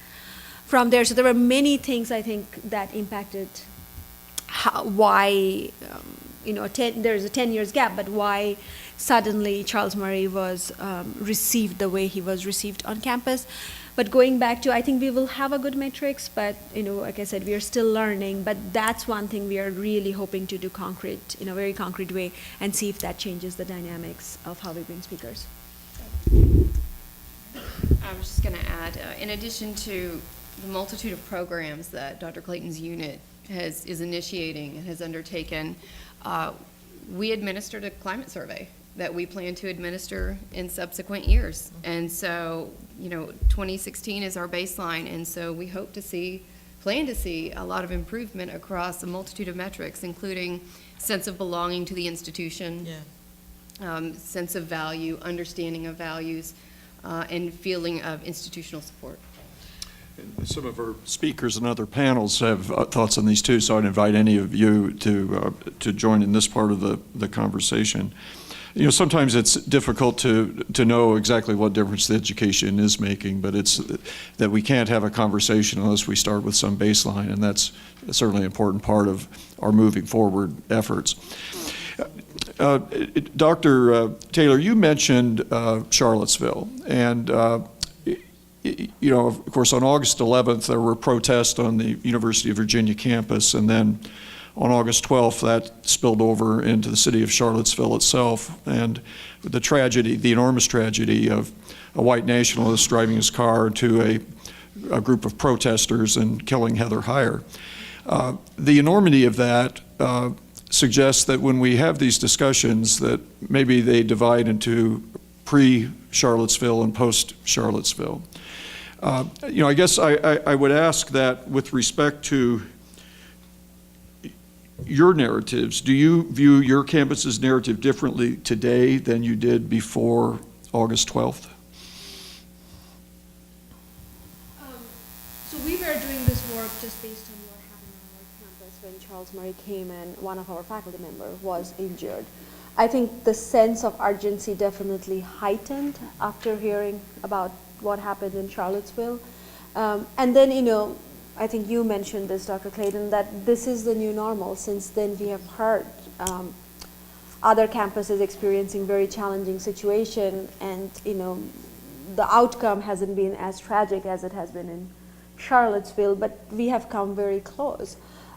from there. So there were many things, I think, that impacted why there's a 10 years gap, but why suddenly Charles Murray was received the way he was received on campus. But going back to, I think we will have a good matrix, but like I said, we are still learning. But that's one thing we are really hoping to do concrete, in a very concrete way, and see if that changes the dynamics of how we bring speakers. I was just going to add, in addition to the multitude of programs that Dr. Clayton's unit is initiating and has undertaken, we administered a climate survey that we plan to administer in subsequent years. And so, 2016 is our baseline, and so we hope to plan to see a lot of improvement across a multitude of metrics, including sense of belonging to the institution, sense of value, understanding of values, and feeling of institutional support. Some of our speakers and other panels have thoughts on these too, so I'd invite any of you to join in this part of the conversation. Sometimes it's difficult to know exactly what difference the education is making, but it's that we can't have a conversation unless we start with some baseline, and that's certainly an important part of our moving forward efforts. Dr. Taylor, you mentioned Charlottesville, and of course, on August 11th, there were protests on the University of Virginia campus, and then on August 12th, that spilled over into the city of Charlottesville itself, and the enormous tragedy of a white nationalist driving his car into a group of protesters and killing Heather Heyer. The enormity of that suggests that when we have these discussions, that maybe they divide into pre-Charlottesville and post-Charlottesville. I guess I would ask that with respect to your narratives, do you view your campus's narrative differently today than you did before August 12th? So we were doing this work just based on what happened on our campus when Charles Murray came and one of our faculty members was injured. I think the sense of urgency definitely heightened after hearing about what happened in Charlottesville. And then, I think you mentioned this, Dr. Clayton, that this is the new normal. Since then, we have heard other campuses experiencing very challenging situation, and the outcome hasn't been as tragic as it has been in Charlottesville, but we have come very close.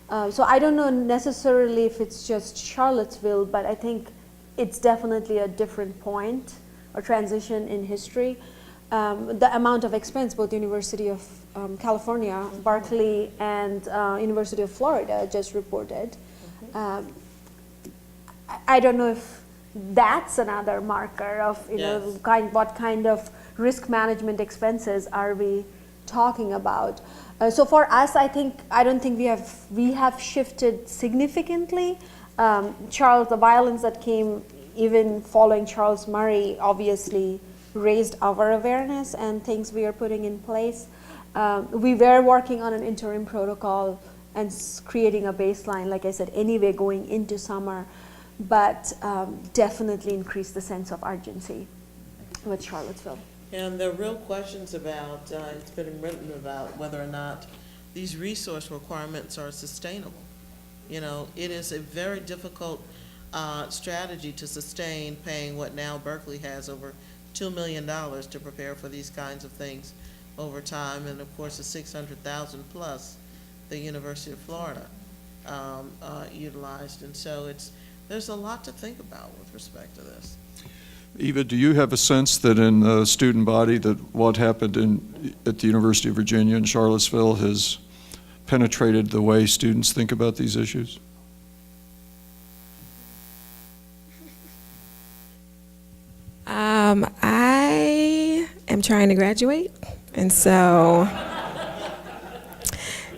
So I don't know necessarily if it's just Charlottesville, but I think it's definitely a different point or transition in history. The amount of expense both University of California, Berkeley, and University of Florida just reported. I don't know if that's another marker of what kind of risk management expenses are we talking about. So for us, I don't think we have shifted significantly. The violence that came even following Charles Murray obviously raised our awareness and things we are putting in place. We were working on an interim protocol and creating a baseline, like I said, anyway going into summer, but definitely increased the sense of urgency with Charlottesville. And there are real questions about, it's been written about whether or not these resource requirements are sustainable. It is a very difficult strategy to sustain paying what now Berkeley has over $2 million to prepare for these kinds of things over time, and of course the 600,000 plus the University of Florida utilized, and so there's a lot to think about with respect to this. Eva, do you have a sense that in the student body that what happened at the University of Virginia and Charlottesville has penetrated the way students think about these issues? I am trying to graduate, and so,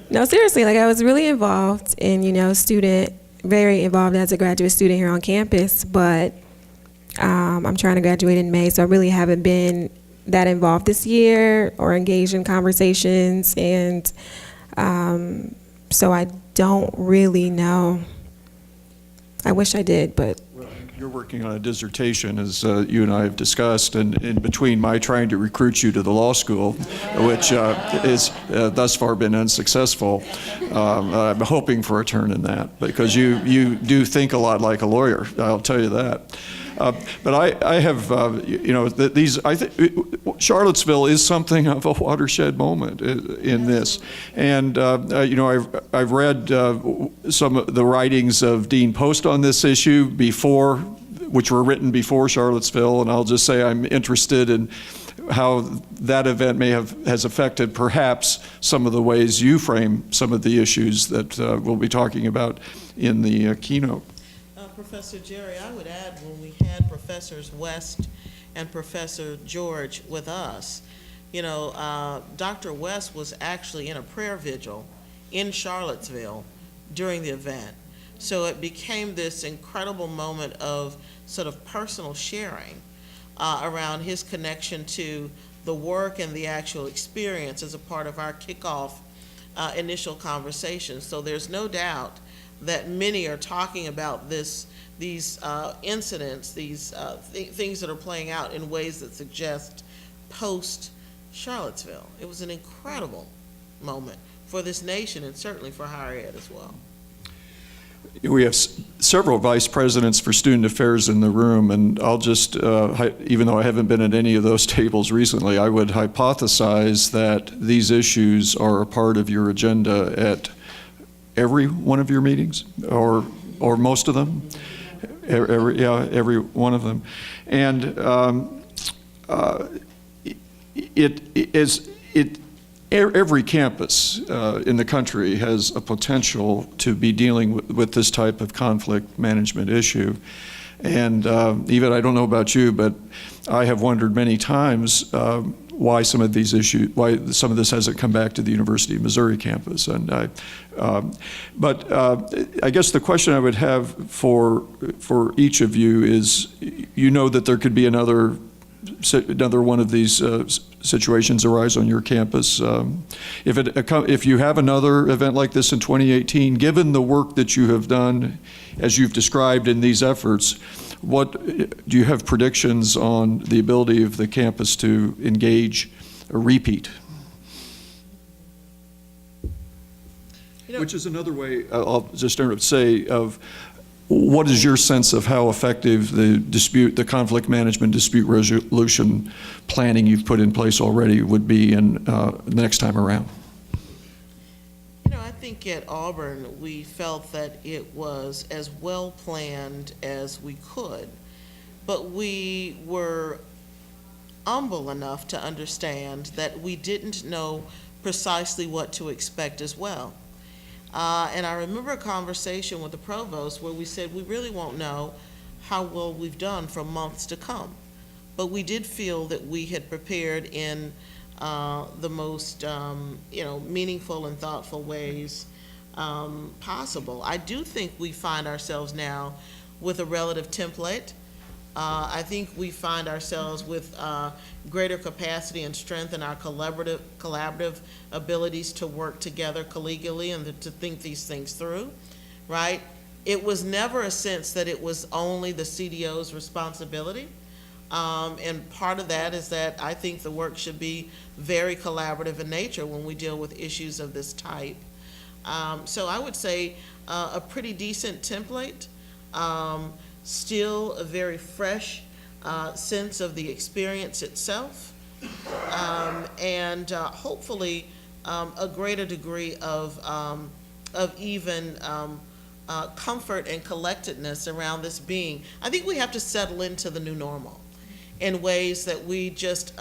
no, seriously, I was really involved in, very involved as a graduate student here on campus, but I'm trying to graduate in May, so I really haven't been that involved this year or engaged in conversations, and so I don't really know. I wish I did, but You're working on a dissertation, as you and I have discussed, and in between my trying to recruit you to the law school, which is thus far been unsuccessful, I'm hoping for a turn in that, because you do think a lot like a lawyer, I'll tell you that. But I have, I think Charlottesville is something of a watershed moment in this. And, I've read some of the writings of Dean Post on this issue which were written before Charlottesville, and I'll just say I'm interested in how that event has affected perhaps some of the ways you frame some of the issues that we'll be talking about in the keynote. Professor Jerry, I would add, when we had Professors West and Professor George with us, Dr. West was actually in a prayer vigil in Charlottesville during the event. So it became this incredible moment of sort of personal sharing around his connection to the work and the actual experience as a part of our kickoff initial conversation. So there's no doubt that many are talking about these incidents, these things that are playing out in ways that suggest post-Charlottesville. It was an incredible moment for this nation and certainly for higher ed as well. We have several vice presidents for student affairs in the room, and I'll just, even though I haven't been at any of those tables recently, I would hypothesize that these issues are a part of your agenda at every one of your meetings, or most of them, every one of them, and every campus in the country has a potential to be dealing with this type of conflict management issue. And even, I don't know about you, but I have wondered many times why some of this hasn't come back to the University of Missouri campus. And but I guess the question I would have for each of you is, that there could be another one of these situations arise on your campus. If you have another event like this in 2018, given the work that you have done, as you've described in these efforts, do you have predictions on the ability of the campus to engage a repeat? Which is another way, I'll just say, of what is your sense of how effective the conflict management dispute resolution planning you've put in place already would be in the next time around? I think at Auburn we felt that it was as well planned as we could, but we were humble enough to understand that we didn't know precisely what to expect as well. And I remember a conversation with the provost where we said we really won't know how well we've done for months to come. But we did feel that we had prepared in the most meaningful and thoughtful ways possible. I do think we find ourselves now with a relative template. I think we find ourselves with greater capacity and strength in our collaborative abilities to work together collegially and to think these things through, right? It was never a sense that it was only the CDO's responsibility. And part of that is that I think the work should be very collaborative in nature when we deal with issues of this type. So I would say a pretty decent template, still a very fresh sense of the experience itself, and hopefully a greater degree of even comfort and collectedness around this being. I think we have to settle into the new normal in ways that we just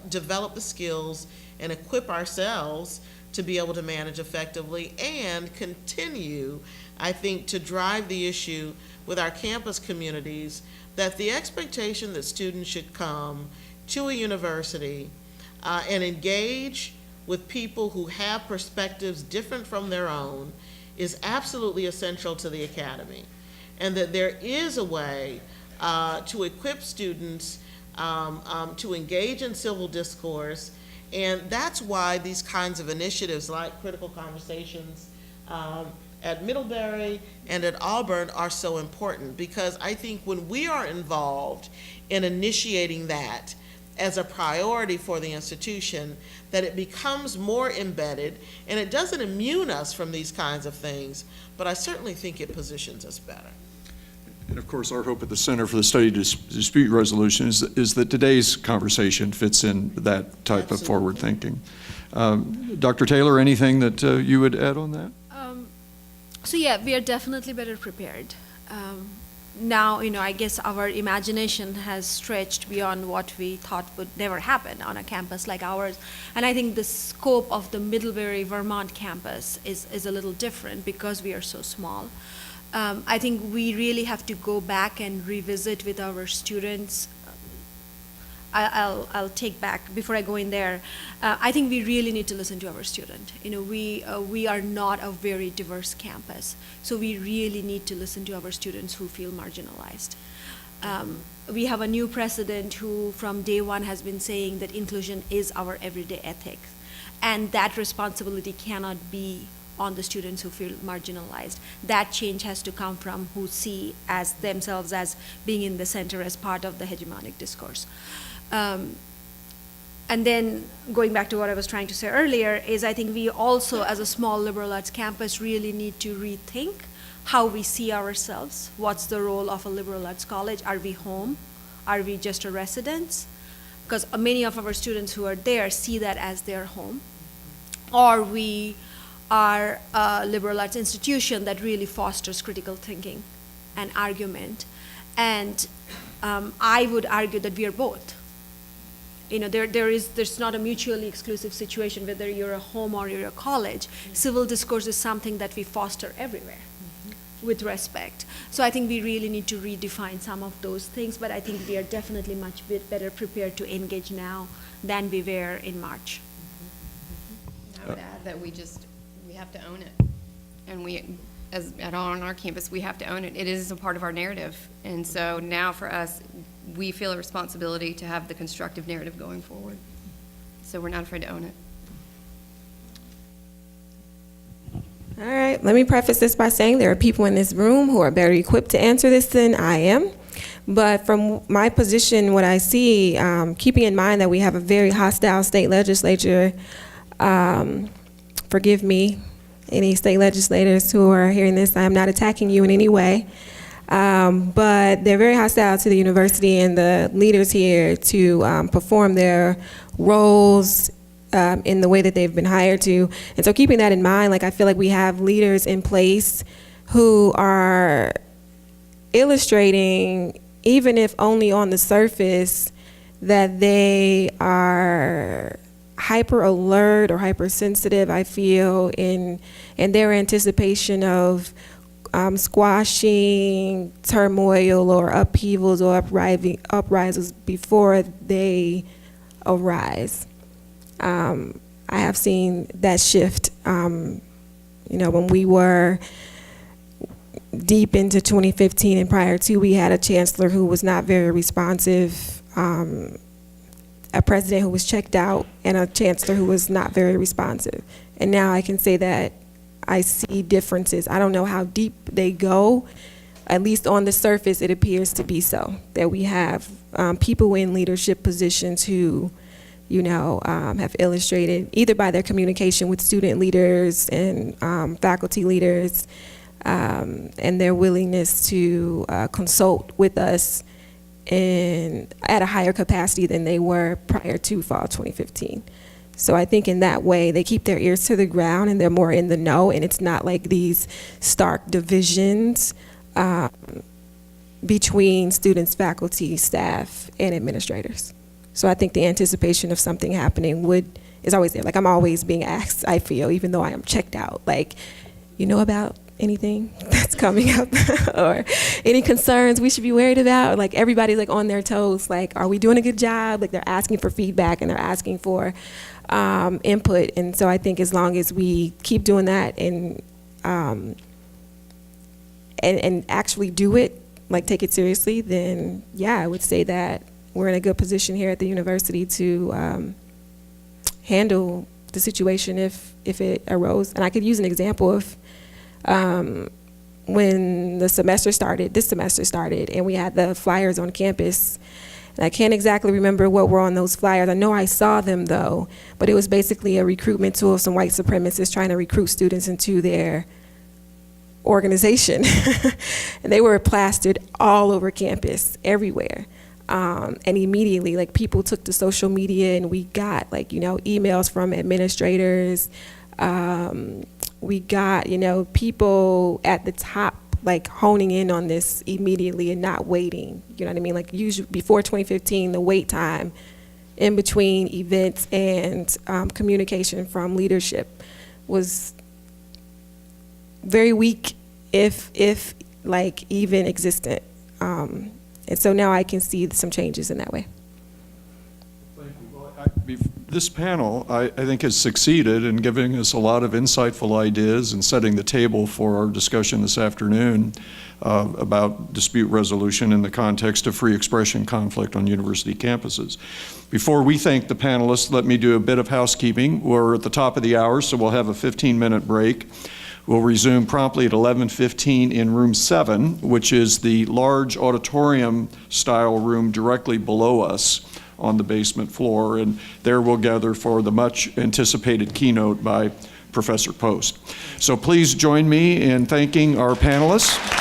develop the skills and equip ourselves to be able to manage effectively and continue, I think, to drive the issue with our campus communities that the expectation that students should come to a university and engage with people who have perspectives different from their own is absolutely essential to the academy, and that there is a way to equip students to engage in civil discourse. And that's why these kinds of initiatives like Critical Conversations at Middlebury and at Auburn are so important, because I think when we are involved in initiating that as a priority for the institution, that it becomes more embedded, and it doesn't immune us from these kinds of things, but I certainly think it positions us better. And of course, our hope at the Center for the Study of Dispute Resolution is that today's conversation fits in that type of forward thinking. Dr. Taylor, anything that you would add on that? So yeah, we are definitely better prepared. Now, I guess our imagination has stretched beyond what we thought would never happen on a campus like ours. And I think the scope of the Middlebury, Vermont campus is a little different because we are so small. I think we really have to go back and revisit with our students. I'll take back before I go in there. I think we really need to listen to our student. We are not a very diverse campus, so we really need to listen to our students who feel marginalized. We have a new president who from day one has been saying that inclusion is our everyday ethic, and that responsibility cannot be on the students who feel marginalized. That change has to come from who see as themselves as being in the center as part of the hegemonic discourse. And then going back to what I was trying to say earlier is I think we also, as a small liberal arts campus, really need to rethink how we see ourselves. What's the role of a liberal arts college? Are we home? Are we just a residence? Because many of our students who are there see that as their home. Or we are a liberal arts institution that really fosters critical thinking and argument. And I would argue that we are both. There's not a mutually exclusive situation whether you're a home or you're a college. Civil discourse is something that we foster everywhere with respect. So I think we really need to redefine some of those things, but I think we are definitely much better prepared to engage now than we were in March. I would add that we have to own it. And on our campus, we have to own it. It is a part of our narrative. And so now for us, we feel a responsibility to have the constructive narrative going forward. So we're not afraid to own it. All right, let me preface this by saying there are people in this room who are better equipped to answer this than I am. But from my position, what I see, keeping in mind that we have a very hostile state legislature, forgive me, any state legislators who are hearing this, I am not attacking you in any way. But they're very hostile to the university and the leaders here to perform their roles in the way that they've been hired to. And so keeping that in mind, I feel like we have leaders in place who are illustrating, even if only on the surface, that they are hyper alert or hypersensitive, I feel, in their anticipation of squashing turmoil or upheavals or uprisings before they arise. I have seen that shift. When we were deep into 2015 and prior to, we had a chancellor who was not very responsive, a president who was checked out, and a chancellor who was not very responsive. And now I can say that I see differences. I don't know how deep they go. At least on the surface, it appears to be so, that we have people in leadership positions who, have illustrated either by their communication with student leaders and faculty leaders and their willingness to consult with us at a higher capacity than they were prior to fall 2015. So I think in that way, they keep their ears to the ground and they're more in the know, and it's not like these stark divisions between students, faculty, staff, and administrators. So I think the anticipation of something happening is always there. I'm always being asked, I feel, even though I am checked out, about anything that's coming up or any concerns we should be worried about? Everybody's on their toes, are we doing a good job? They're asking for feedback and they're asking for input. And so I think as long as we keep doing that and actually do it, take it seriously, then yeah, I would say that we're in a good position here at the university to handle the situation if it arose. And I could use an example of when the semester started, this semester started, and we had the flyers on campus. And I can't exactly remember what were on those flyers. I know I saw them though, but it was basically a recruitment tool of some white supremacists trying to recruit students into their organization. And they were plastered all over campus, everywhere. And immediately, like, people took to social media, and we got, like, you know, emails from administrators. We got, you know, people at the top, like, honing in on this immediately and not waiting. You know what I mean? Like, usually before 2015, the wait time in between events and communication from leadership was very weak, if like even existent. And so now I can see some changes in that way. Thank you. Well, this panel, I think, has succeeded in giving us a lot of insightful ideas and setting the table for our discussion this afternoon about dispute resolution in the context of free expression conflict on university campuses. Before we thank the panelists, let me do a bit of housekeeping. We're at the top of the hour, so we'll have a 15-minute break. We'll resume promptly at 11:15 in room 7, which is the large auditorium-style room directly below us on the basement floor, and there we'll gather for the much-anticipated keynote by Professor Post. So please join me in thanking our panelists.